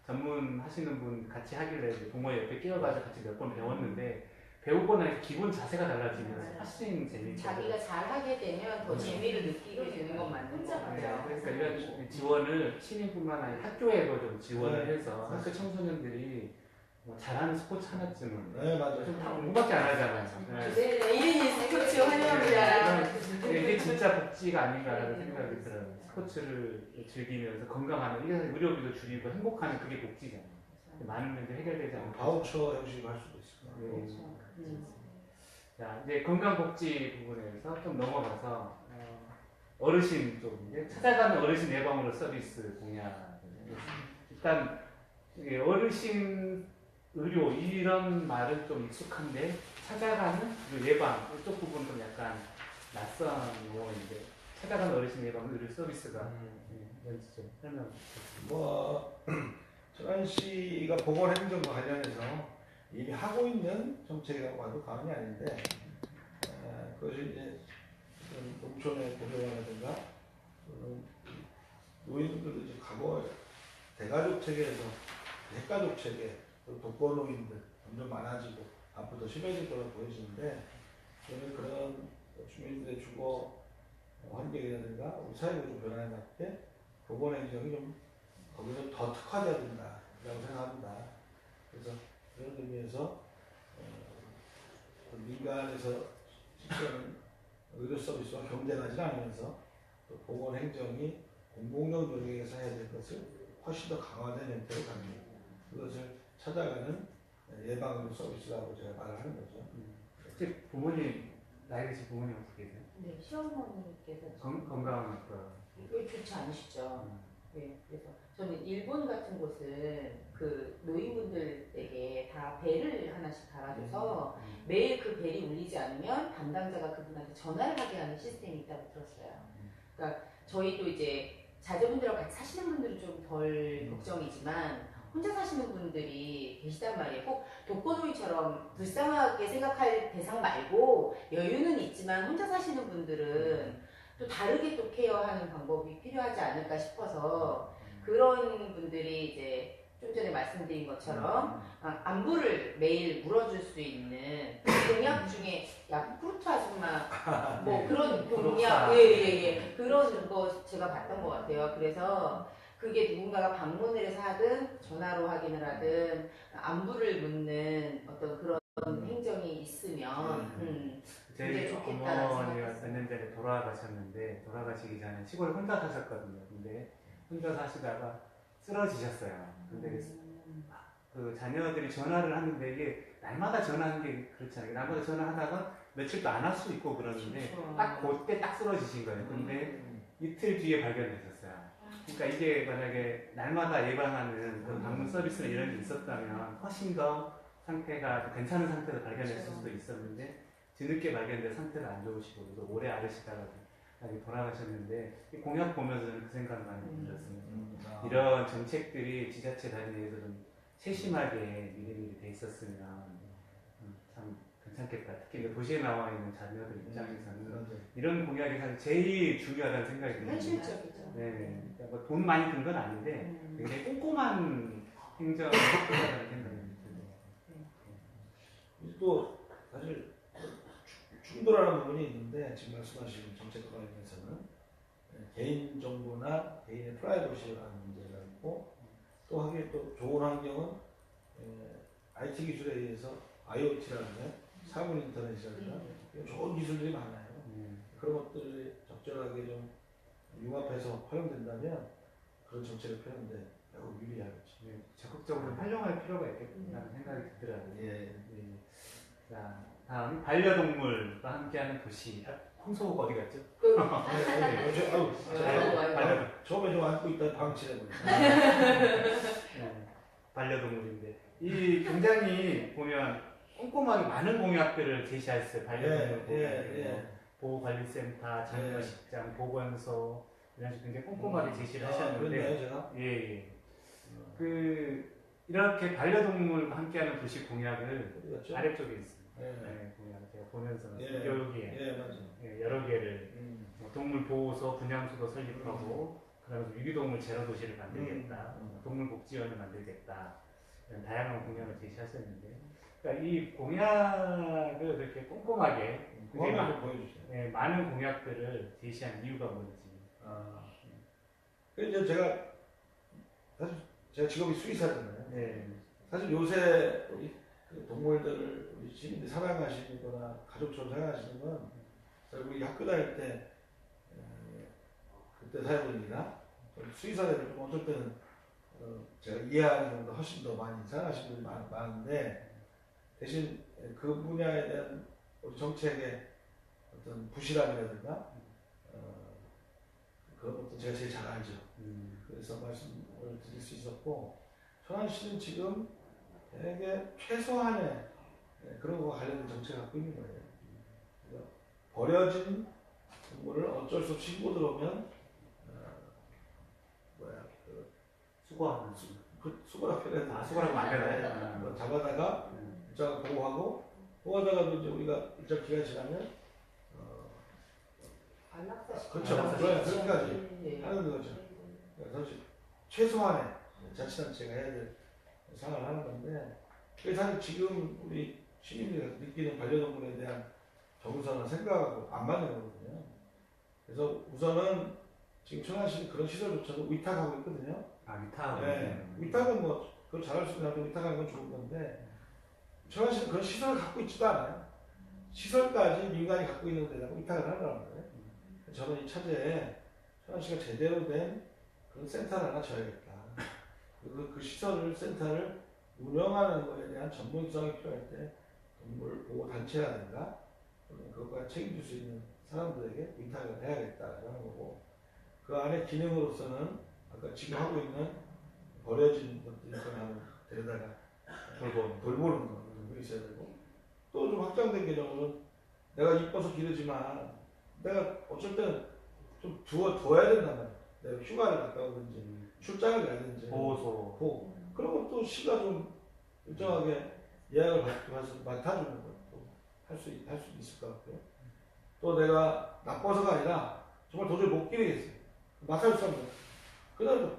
전문 하시는 분 같이 하길래 이제 동호 옆에 끼어가지고 같이 몇 번 배웠는데 배우고 나니 기본 자세가 달라지면서 훨씬 재밌게 자기가 잘 하게 되면 더 재미를 느끼게 되는 건 맞는 것 혼자 같아요. 그러니까 이런 지원을 시민뿐만 아니라 학교에도 좀 지원을 해서 학교 청소년들이 뭐 잘하는 스포츠 하나쯤은 네 맞아요. 다 공부밖에 안 하잖아요. 네. 네, 이린이 스포츠 환영합니다. 이게 진짜 복지가 아닌가라는 생각이 들어요. 스포츠를 즐기면서 건강하는 이게 의료비도 줄이고 행복하는 그게 복지잖아요. 많은 문제 해결되지 않고 바우처 형식으로 할 수도 있을 거예요. 네. 자 이제 건강복지 부분에서 좀 넘어가서 어르신 쪽인데 찾아가는 어르신 예방으로 서비스 공약. 일단 이게 어르신 의료 이런 말은 좀 익숙한데 찾아가는 예방 이쪽 부분 좀 약간 낯선 용어인데 찾아가는 어르신 예방 의료 서비스가 뭔지 좀 설명. 뭐 천안시가 보건행정과 관련해서 이미 하고 있는 정책이라고 봐도 과언이 아닌데 그것이 이제 농촌의 고령화라든가 노인들도 이제 과거 대가족 체계에서 핵가족 체계 또 독거노인들 점점 많아지고 앞으로 더 심해질 거라고 보여지는데 저는 그런 주민들의 주거 환경이라든가 우리 사회가 좀 변화에 맞게 보건행정이 좀 거기서 더 특화돼야 된다라고 생각합니다. 그래서 그런 의미에서 민간에서 실시하는 의료 서비스와 경쟁하지 않으면서 또 보건행정이 공공적 영역에서 해야 될 것을 훨씬 더 강화된 형태로 갑니다. 그것을 찾아가는 예방의료 서비스라고 제가 말을 하는 거죠. 혹시 부모님 나이 드신 부모님 어떻게 계세요? 네, 시어머니께서 건강한 거. 왜 좋지 않으시죠? 네, 그래서 저는 일본 같은 곳은 그 노인분들에게 다 벨을 하나씩 달아줘서 매일 그 벨이 울리지 않으면 담당자가 그분한테 전화를 하게 하는 시스템이 있다고 들었어요. 그러니까 저희도 이제 자제분들하고 같이 사시는 분들은 좀 덜 걱정이지만 혼자 사시는 분들이 계시단 말이에요. 꼭 독거노인처럼 불쌍하게 생각할 대상 말고 여유는 있지만 혼자 사시는 분들은 또 다르게 또 케어하는 방법이 필요하지 않을까 싶어서 그런 분들이 이제 좀 전에 말씀드린 것처럼 안부를 매일 물어줄 수 있는 공약 중에 야쿠르트 아줌마 뭐 그런 공약 예예예 그런 거 제가 봤던 것 같아요. 그래서 그게 누군가가 방문을 해서 하든 전화로 확인을 하든 안부를 묻는 어떤 그런 행정이 있으면 제 좋겠다라는 어머니가 생각이 몇 년 전에 돌아가셨는데 돌아가시기 전에 시골에 혼자 사셨거든요. 근데 혼자 사시다가 쓰러지셨어요. 근데 그 자녀들이 전화를 하는데 이게 날마다 전화하는 게 그렇잖아요. 날마다 전화하다가 며칠도 안 할 수 있고 그러는데 그렇죠. 딱 그때 딱 쓰러지신 거예요. 근데 이틀 뒤에 발견되셨어요. 그러니까 이게 만약에 날마다 예방하는 그 방문 서비스나 이런 게 있었다면 훨씬 더 상태가 괜찮은 상태로 발견했을 수도 있었는데 뒤늦게 발견된 상태가 안 좋으시고 또 오래 앓으시다가 돌아가셨는데 이 공약 보면서 저는 그 생각 많이 들었습니다. 이런 정책들이 지자체 단위에서 좀 세심하게 미리미리 돼 있었으면 참 괜찮겠다. 특히 이제 도시에 나와 있는 자녀들 입장에서는 맞아요. 이런 공약이 사실 제일 중요하다는 생각이 듭니다. 현실적이죠. 네, 그러니까 뭐돈 많이 든 건 아닌데 굉장히 꼼꼼한 행정을 했다는 생각이 듭니다. 또 사실 충돌하는 부분이 있는데 지금 말씀하신 정책 관련해서는 개인 정보나 개인의 프라이버시라는 문제가 있고 또 하기에 또 좋은 환경은 IT 기술에 의해서 IoT라든가 사물 인터넷이라든가 좋은 기술들이 많아요. 그런 것들이 적절하게 좀 융합해서 활용된다면 그런 정책을 펴는데 매우 유리하겠죠. 네, 적극적으로 활용할 필요가 있겠다는 생각이 들더라고요. 예. 자, 다음 반려동물과 함께하는 도시. 홍소 어디 갔죠? 처음에 좀 안고 있다 방치해버렸어요. 네, 반려동물인데 이 굉장히 보면 꼼꼼하게 많은 공약들을 제시하셨어요. 반려동물 보호관리센터, 장려식장, 보건소 이런 식으로 굉장히 꼼꼼하게 제시를 하셨는데 그랬나요 제가? 예. 이렇게 반려동물과 함께하는 도시 공약을 그렇죠? 아래쪽에 있습니다. 예. 네, 공약을 제가 보면서 예. 여기에 맞아요. 여러 개를 동물 보호소, 분양소도 설립하고 그러면서 유기동물 제로 도시를 만들겠다, 동물복지원을 만들겠다 이런 다양한 공약을 제시하셨는데, 그러니까 이 공약을 그렇게 꼼꼼하게 공약을 좀 보여주세요. 네, 많은 공약들을 제시한 이유가 뭔지. 그래서 제가 사실 제가 직업이 수의사잖아요. 네. 사실 요새 우리 그 동물들을 우리 시민들이 사랑하시거나 가족처럼 생각하시는 건 우리 학교 다닐 때 그때 사회분이나 수의사들을 좀 어떨 때는 제가 이해하는 것보다 훨씬 더 많이 생각하시는 분이 많은데 대신 그 분야에 대한 우리 정책의 어떤 부실함이라든가 그런 것도 제가 제일 잘 알죠. 그래서 말씀을 드릴 수 있었고 천안시는 지금 되게 최소한의 그런 거와 관련된 정책을 갖고 있는 거예요. 그러니까 버려진 동물을 어쩔 수 없이 신고 들어오면 수거하는 수거라 표현해야 수거라고 만들어요. 잡아다가 일정 보호하다가도 이제 우리가 일정 기간 지나면 그렇죠. 그렇게까지 하는 거죠. 그래서 최소한의 자치단체가 해야 될 상황을 하는 건데, 그래서 사실 지금 우리 시민들이 느끼는 반려동물에 대한 정서나 생각하고 안 맞는 거거든요. 그래서 우선은 지금 천안시는 그런 시설조차도 위탁하고 있거든요. 위탁. 네. 위탁은 뭐 그걸 잘할 수 있는 사람도 위탁하는 건 좋은 건데 천안시는 그런 시설을 갖고 있지도 않아요. 시설까지 민간이 갖고 있는 데다가 위탁을 하려는 거예요. 저는 이 차제에 천안시가 제대로 된 그런 센터를 하나 줘야겠다. 그 시설을, 센터를 운영하는 것에 대한 전문성이 필요할 때 동물 보호 단체라든가 그것과 책임질 수 있는 사람들에게 위탁을 해야겠다라는 거고, 그 안에 기능으로서는 아까 지금 하고 있는 버려진 것들 있거나 데려다가 돌보는 거 있어야 되고, 또 좀 확장된 개념으로는 내가 이뻐서 기르지만 내가 어쩔 때는 좀 둬야 된단 말이야. 내가 휴가를 갔다 오든지 출장을 가든지 보호소 그런 것도 시가 좀 일정하게 예약을 받고 맡아주는 것도 할 수 있을 것 같고요. 또 내가 나빠서가 아니라 정말 도저히 못 기르겠어요. 맡아줄 사람들. 그다음에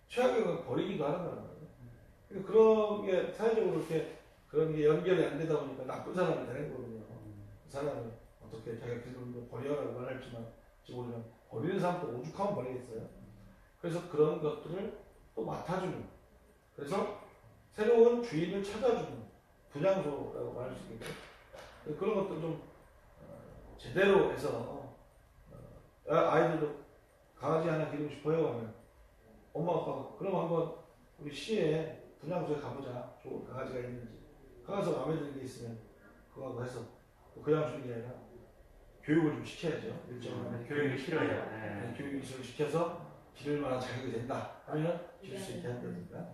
최악의 버리기도 하는 거예요. 그러니까 그런 게 사회적으로 이렇게 그런 게 연결이 안 되다 보니까 나쁜 사람이 되는 거거든요. 그 사람은 어떻게 자기가 기르는 거 버려라고 말할지만 지금 우리는 버리는 사람도 오죽하면 버리겠어요. 그래서 그런 것들을 또 맡아주는, 그래서 새로운 주인을 찾아주는 분양소라고 말할 수 있겠죠. 그런 것들 좀 제대로 해서 아이들도 강아지 하나 기르고 싶어요 하면 엄마 아빠가 그럼 한번 우리 시에 분양소에 가보자. 좋은 강아지가 있는지, 가서 마음에 드는 게 있으면 그거하고 해서 그냥 주는 게 아니라 교육을 좀 시켜야죠. 일정한 교육이 필요해요. 네. 교육을 시켜서 기를 만한 자격이 된다 하면 기를 수 있게 한다든가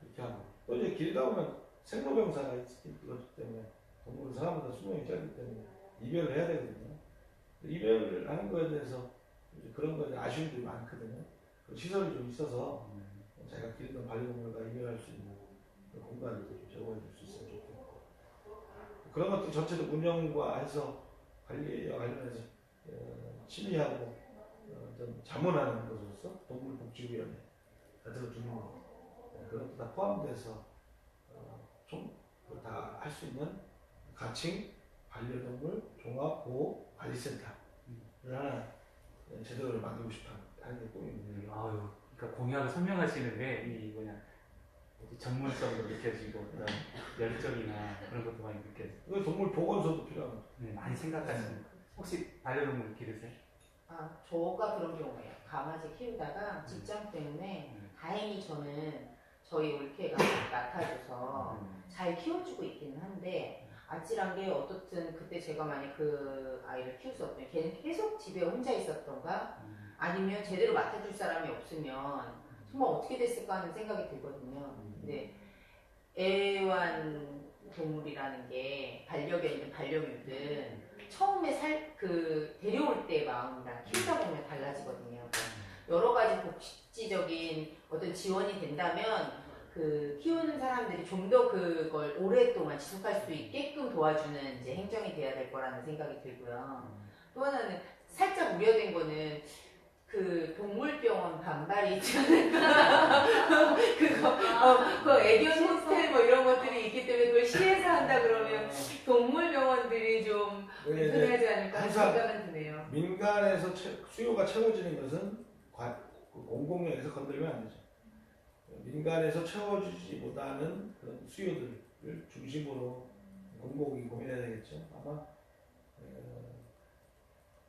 이렇게 하고, 또 이제 기르다 보면 생로병사가 있기 때문에 동물은 사람보다 수명이 짧기 때문에 이별을 해야 되거든요. 이별을 하는 거에 대해서 그런 거에 대한 아쉬움들이 많거든요. 그 시설이 좀 있어서 자기가 기르던 반려동물과 이별할 수 있는 그 공간을 좀 제공해 줄 수 있으면 좋겠고, 그런 것들 전체도 운영과 해서 관리와 관련해서 심의하고 좀 자문하는 것으로서 동물복지위원회 같은 거 두는 거 그런 것도 다 포함돼서 좀 다 할 수 있는 가칭 반려동물 종합보호관리센터를 하나 제도를 만들고 싶어 하는 게 꿈입니다. 아유, 그러니까 공약을 설명하시는데 이 뭐냐 전문성도 느껴지고 어떤 열정이나 그런 것도 많이 느껴져요. 그 동물 보건소도 필요하고. 네, 많이 생각하시는. 혹시 반려동물 기르세요? 아, 저가 그런 경우예요. 강아지 키우다가 직장 때문에 다행히 저는 저희 올케가 맡아줘서 잘 키워주고 있기는 한데 아찔한 게 어떻든 그때 제가 만약 그 아이를 키울 수 없으면 걔는 계속 집에 혼자 있었던가 아니면 제대로 맡아줄 사람이 없으면 정말 어떻게 됐을까 하는 생각이 들거든요. 근데 애완동물이라는 게 반려견이든 반려묘든 처음에 데려올 때 마음이랑 키우다 보면 달라지거든요. 여러 가지 복지적인 어떤 지원이 된다면 그 키우는 사람들이 좀 더 그걸 오랫동안 지속할 수 있게끔 도와주는 이제 행정이 돼야 될 거라는 생각이 들고요. 또 하나는 살짝 우려된 거는 그 동물병원 반발이 있지 않을까. 그 애견 호스텔 뭐 이런 것들이 있기 때문에 그걸 시에서 한다 그러면 동물병원들이 좀 불편하지 않을까 하는 생각은 드네요. 민간에서 수요가 채워지는 것은 공공연에서 건들면 안 되죠. 민간에서 채워주지 못하는 그런 수요들을 중심으로 공공이 고민해야 되겠죠. 아마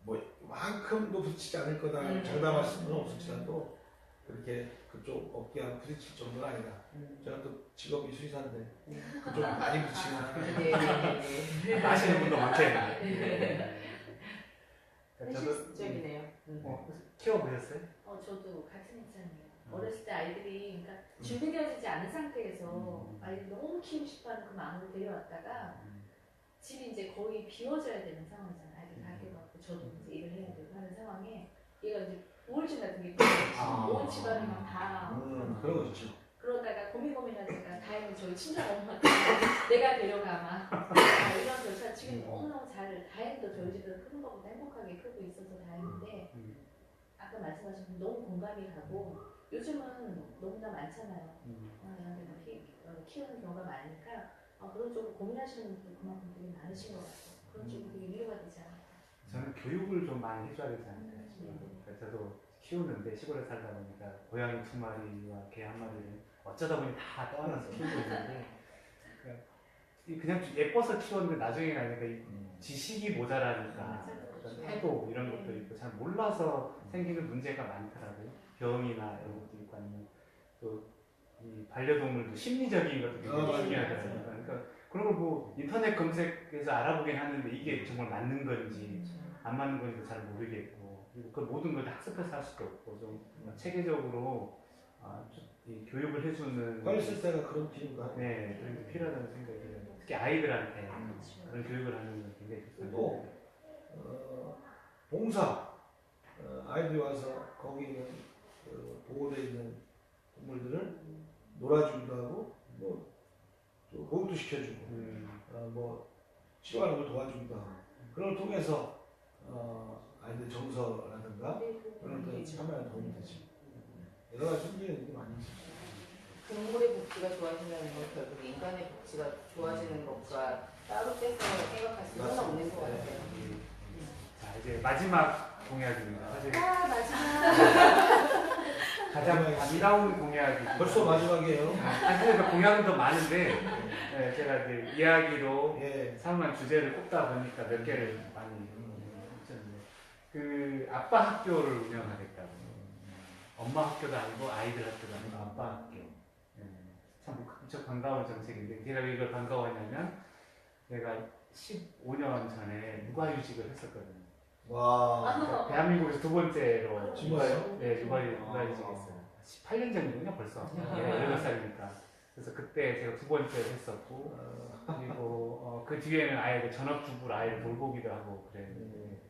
뭐 만큼도 부딪히지 않을 거다 장담할 수는 없을지라도 그렇게 그쪽 어깨가 부딪힐 정도는 아니다. 제가 또 직업이 수의사인데 그쪽 많이 부딪히면 아시는 분도 많겠네요. 현실적이네요. 키워보셨어요? 저도 같은 입장이에요. 어렸을 때 아이들이 그러니까 준비되어지지 않은 상태에서 아이들 너무 키우고 싶어하는 그 마음으로 데려왔다가 집이 이제 거의 비워져야 되는 상황이잖아요. 아이들 다 해갖고 저도 이제 일을 해야 되고 하는 상황에 얘가 이제 우울증 같은 게 온 집안이 막 다 그런 거 있죠. 그러다가 고민하다가 다행히 저희 친정 엄마한테 내가 데려가마 이런 절차 지금 너무너무 잘 다행히도 저희 집에서 크는 것보다 행복하게 크고 있어서 다행인데 아까 말씀하신 너무 공감이 가고 요즘은 너무나 많잖아요. 애한테 키우는 경우가 많으니까 그런 쪽으로 고민하시는 분들 그만큼 되게 많으신 것 같아요. 그런 쪽으로 되게 위로가 되지 않을까. 저는 교육을 좀 많이 해줘야 되지 않을까 싶어요. 그러니까 저도 키우는데 시골에 살다 보니까 고양이 2마리와 개 1마리를 어쩌다 보니 다 떠안아서 키우고 있는데 그냥 예뻐서 키웠는데 나중에 가니까 지식이 모자라니까 어떤 태도 이런 것도 있고 잘 몰라서 생기는 문제가 많더라고요. 병이나 이런 것도 있고 아니면 또 이 반려동물도 심리적인 것도 굉장히 중요하더라고요. 그러니까 그런 걸 뭐 인터넷 검색해서 알아보긴 하는데 이게 정말 맞는 건지 안 맞는 건지도 잘 모르겠고 그리고 그 모든 걸 다 학습해서 할 수도 없고 좀 체계적으로 이 교육을 해주는 관리센터가 그런 필요가 네, 그런 게 필요하다는 생각이 들어요. 특히 아이들한테 그런 교육을 하는 건 굉장히 또 봉사 아이들이 와서 거기 있는 보호되어 있는 동물들을 놀아주기도 하고 뭐 보육도 시켜주고 뭐 치료하는 걸 도와주기도 하고 그런 걸 통해서 아이들 정서라든가 그런 데 참여하는 도움이 되지. 여러 가지 숨기는 게 많이 있어요. 동물의 복지가 좋아진다는 건 결국 인간의 복지가 좋아지는 것과 따로 떼서 생각할 수는 없는 것 같아요. 자 이제 마지막 공약입니다. 사실 마지막 가장 반가운 공약이 벌써 마지막이에요. 사실 그 공약은 더 많은데 네, 제가 이제 이야기로 예. 사용한 주제를 꼽다 보니까 몇 개를 많이 했었는데 그 아빠 학교를 운영하겠다고 엄마 학교도 아니고 아이들 학교도 아니고 아빠 학교 참 무척 반가운 정책인데 제가 왜 이걸 반가웠냐면 내가 15년 전에 육아휴직을 했었거든요. 와. 그러니까 대한민국에서 두 번째로 정말요? 네, 육아휴직했어요. 18년 전이군요, 벌써. 18살이니까. 그래서 그때 제가 두 번째로 했었고, 그리고 그 뒤에는 아예 전업주부로 아이를 돌보기도 하고 그랬는데,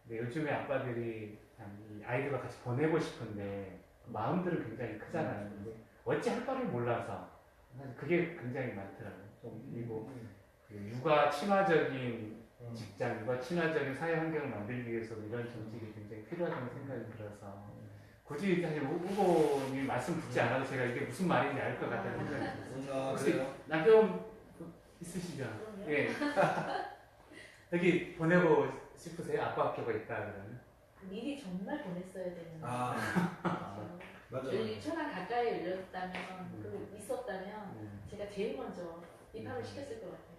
근데 요즘에 아빠들이 이 아이들과 같이 보내고 싶은데 마음들은 굉장히 크잖아요. 근데 어찌 할 바를 몰라서 사실 그게 굉장히 많더라고요. 좀 그리고 그 육아 친화적인 직장, 육아 친화적인 사회 환경을 만들기 위해서 이런 정책이 굉장히 필요하다는 생각이 들어서 굳이 사실 후보님 말씀 듣지 않아도 제가 이게 무슨 말인지 알 것 같다는 생각이 들었어요. 혹시 그래요? 남편 있으시죠? 예. 여기 보내고 싶으세요? 아빠 학교가 있다 그러면? 미리 정말 보냈어야 되는 맞아. 저희 천안 가까이 열렸다면 그 있었다면 제가 제일 먼저 입학을 시켰을 것 같아요.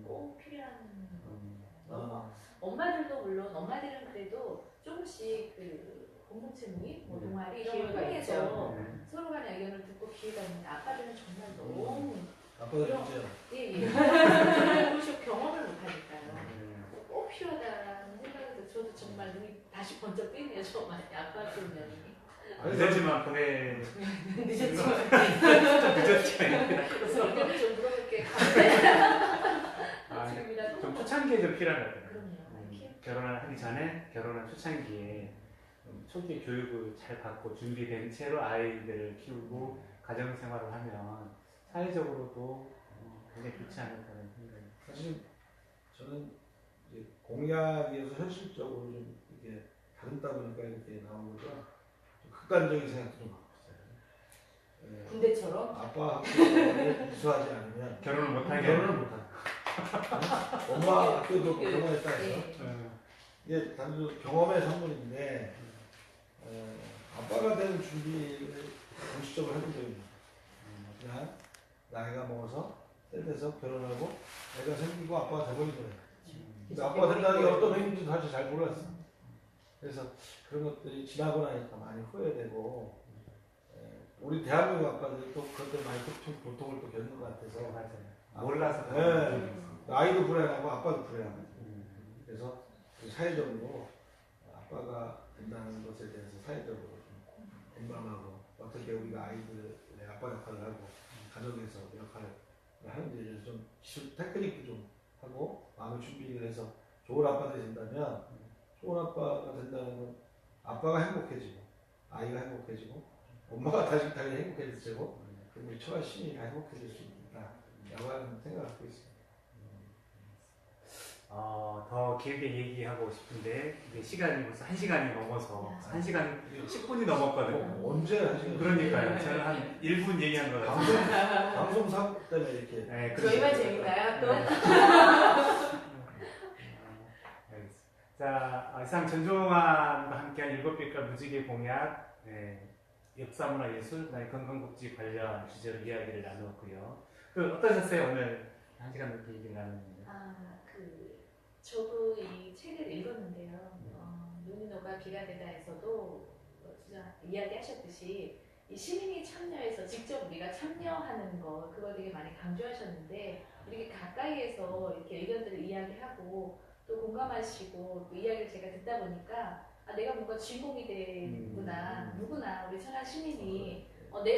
꼭 필요한 엄마들도 물론 엄마들은 그래도 조금씩 그 공동체 모임, 뭐 동아리 이런 걸 기회가 통해서 있죠. 서로 간의 의견을 듣고 기회가 있는데 아빠들은 정말 너무 아빠가 진짜 예예 경험을 못하니까요. 꼭 필요하다는 생각에서 저도 정말 눈이 다시 번쩍 뜨네요. 정말 아빠 좀 면이 늦었지만 보내 늦었지만 좀 늦었지만 그래서 의견을 좀 물어볼게. 아, 지금이라도 좀 초창기에 좀 필요한 것 같아요. 그럼요. 결혼을 하기 전에 결혼한 초창기에 초기 교육을 잘 받고 준비된 채로 아이들을 키우고 가정생활을 하면 사회적으로도 굉장히 좋지 않을까라는 생각이. 사실 저는 이제 공약에서 현실적으로 좀 이게 다르다 보니까 이렇게 나온 거죠. 좀 극단적인 생각도 좀 갖고 있어요. 예, 군대처럼 아빠 학교를 이수하지 않으면 결혼을 못하게 결혼을 못한다. 엄마 학교도 결혼했다 해서 어, 이게 단순 경험의 선물인데 아빠가 되는 준비를 공식적으로 해본 적이 없어요. 그냥 나이가 먹어서 때 돼서 결혼하고 애가 생기고 아빠가 돼버린 거예요. 근데 아빠가 된다는 게 어떤 의미인지 사실 잘 몰랐어. 그래서 그런 것들이 지나고 나니까 많이 후회되고 우리 대한민국 아빠들이 또 그것들 많이 고통을 또 겪는 것 같아서 맞아요. 몰라서 아이도 불행하고 아빠도 불행하고 그래서 사회적으로 아빠가 된다는 것에 대해서 사회적으로 좀 공감하고 어떻게 우리가 아이들의 아빠 역할을 하고 가정에서 역할을 하는지에 대해서 좀 기술 테크닉도 좀 하고 마음의 준비를 해서 좋은 아빠가 된다면 좋은 아빠가 된다는 건 아빠가 행복해지고 아이가 행복해지고 엄마가 다시 당연히 행복해지고 그리고 우리 처가 시민이 다 행복해질 수 있다라고 하는 생각을 갖고 있습니다. 더 길게 얘기하고 싶은데 시간이 벌써 1시간이 넘어서 1시간 10분이 넘었거든요. 언제 하시는 그러니까요. 저는 한 1분 얘기한 거 같아요. 방송 사고 때문에 이렇게 네, 저희만 재밌나요 또? 알겠습니다. 자, 이상 전종환과 함께한 7빛깔 무지개 공약, 역사문화 예술, 건강복지 관련 주제로 이야기를 나누었고요. 어떠셨어요? 오늘 1시간 넘게 얘기를 나눴는데. 저도 이 책을 읽었는데요. 눈이노가 비가 되다에서도 진짜 이야기하셨듯이 이 시민이 참여해서 직접 우리가 참여하는 거 그걸 되게 많이 강조하셨는데 이렇게 가까이에서 이렇게 의견들을 이야기하고 또 공감하시고 또 이야기를 제가 듣다 보니까 내가 뭔가 주인공이 되는구나. 누구나 우리 천안 시민이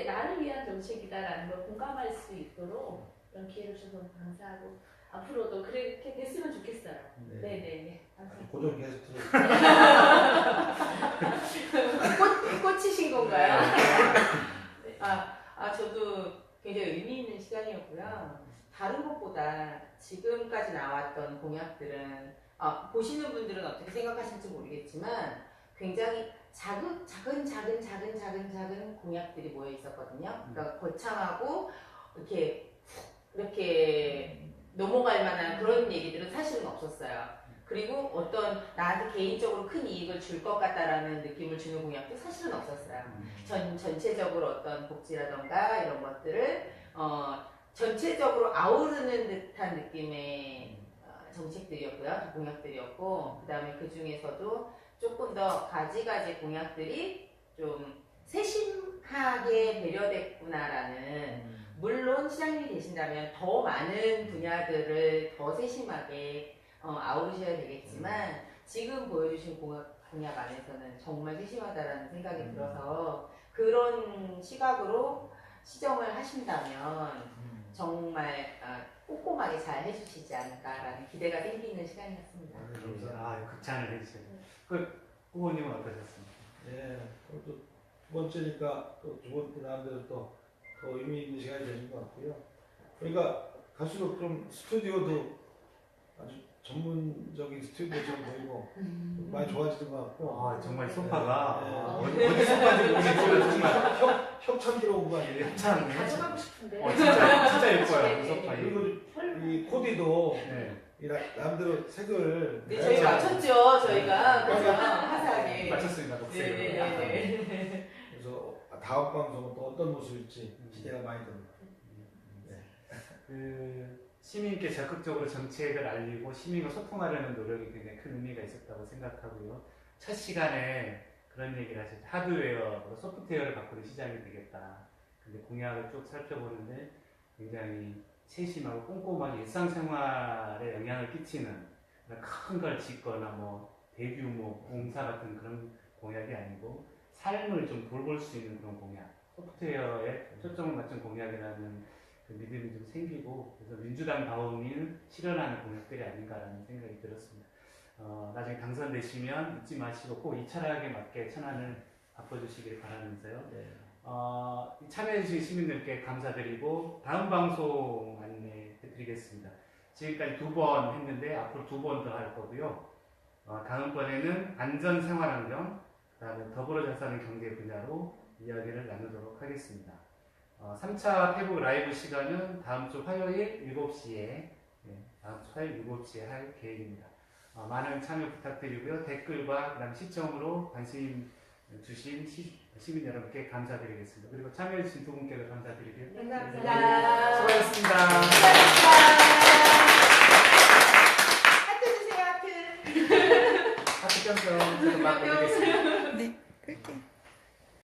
나를 위한 정책이다라는 걸 공감할 수 있도록 그런 기회를 주셔서 감사하고 앞으로도 그렇게 됐으면 좋겠어요. 네네. 고정 게스트. 꽂히신 건가요? 저도 굉장히 의미 있는 시간이었고요. 다른 것보다 지금까지 나왔던 공약들은 보시는 분들은 어떻게 생각하실지 모르겠지만 굉장히 작은 공약들이 모여 있었거든요. 그러니까 거창하고 이렇게 넘어갈 만한 그런 얘기들은 사실은 없었어요. 그리고 어떤 나한테 개인적으로 큰 이익을 줄 것 같다라는 느낌을 주는 공약도 사실은 없었어요. 전체적으로 어떤 복지라던가 이런 것들을 전체적으로 아우르는 듯한 느낌의 정책들이었고요. 공약들이었고 그 다음에 그 중에서도 조금 더 가지가지 공약들이 좀 세심하게 배려됐구나라는 물론 시장님이 되신다면 더 많은 분야들을 더 세심하게 아우르셔야 되겠지만 지금 보여주신 공약 안에서는 정말 세심하다라는 생각이 들어서 그런 시각으로 시정을 하신다면 정말 꼼꼼하게 잘 해주시지 않을까라는 기대가 생기는 시간이었습니다. 극찬을 해주세요. 후보님은 어떠셨습니까? 네, 또 두 번째니까 또 두 번째 나름대로 또 더 의미 있는 시간이 되신 것 같고요. 그러니까 갈수록 좀 스튜디오도 아주 전문적인 스튜디오처럼 보이고 많이 좋아지는 것 같고. 아, 정말 소파가 네. 어디 소파인지 모르겠지만 정말 협찬 들어온 거 아니에요? 협찬. 가져가고 싶은데. 진짜 예뻐요. 그 소파. 그리고 이 코디도 네. 이 남대로 색을 네, 저희 맞췄죠, 저희가. 그래서 화사하게. 맞췄습니다. 녹색으로. 네네네. 그래서 다음 방송은 또 어떤 모습일지 기대가 많이 됩니다. 그 시민께 적극적으로 정책을 알리고 시민과 소통하려는 노력이 굉장히 큰 의미가 있었다고 생각하고요. 첫 시간에 그런 얘기를 하셨죠. 하드웨어로 소프트웨어를 바꾸는 시장이 되겠다. 근데 공약을 쭉 살펴보는데 굉장히 세심하고 꼼꼼하게 일상생활에 영향을 끼치는 큰 걸 짓거나 뭐 대규모 공사 같은 그런 공약이 아니고 삶을 좀 돌볼 수 있는 그런 공약, 소프트웨어에 초점을 맞춘 공약이라는 그 믿음이 좀 생기고, 그래서 민주당 다움을 실현하는 공약들이 아닌가라는 생각이 들었습니다. 나중에 당선되시면 잊지 마시고 꼭 이 철학에 맞게 천안을 바꿔주시길 바라면서요. 참여해주신 시민들께 감사드리고 다음 방송 안내해드리겠습니다. 지금까지 2번 했는데 앞으로 2번 더 할 거고요. 다음번에는 안전생활환경, 그 다음에 더불어 잘 사는 경제 분야로 이야기를 나누도록 하겠습니다. 3차 페북 라이브 시간은 다음 주 화요일 7시에 다음 주 화요일 7시에 할 계획입니다. 많은 참여 부탁드리고요. 댓글과 그다음 시청으로 관심 주신 시민 여러분께 감사드리겠습니다. 그리고 참여해주신 두 분께도 감사드리고요. 감사합니다. 수고하셨습니다. 하트 주세요, 하트. 하트 뿅뿅. 제가 막 올리겠습니다. 네, 그렇게.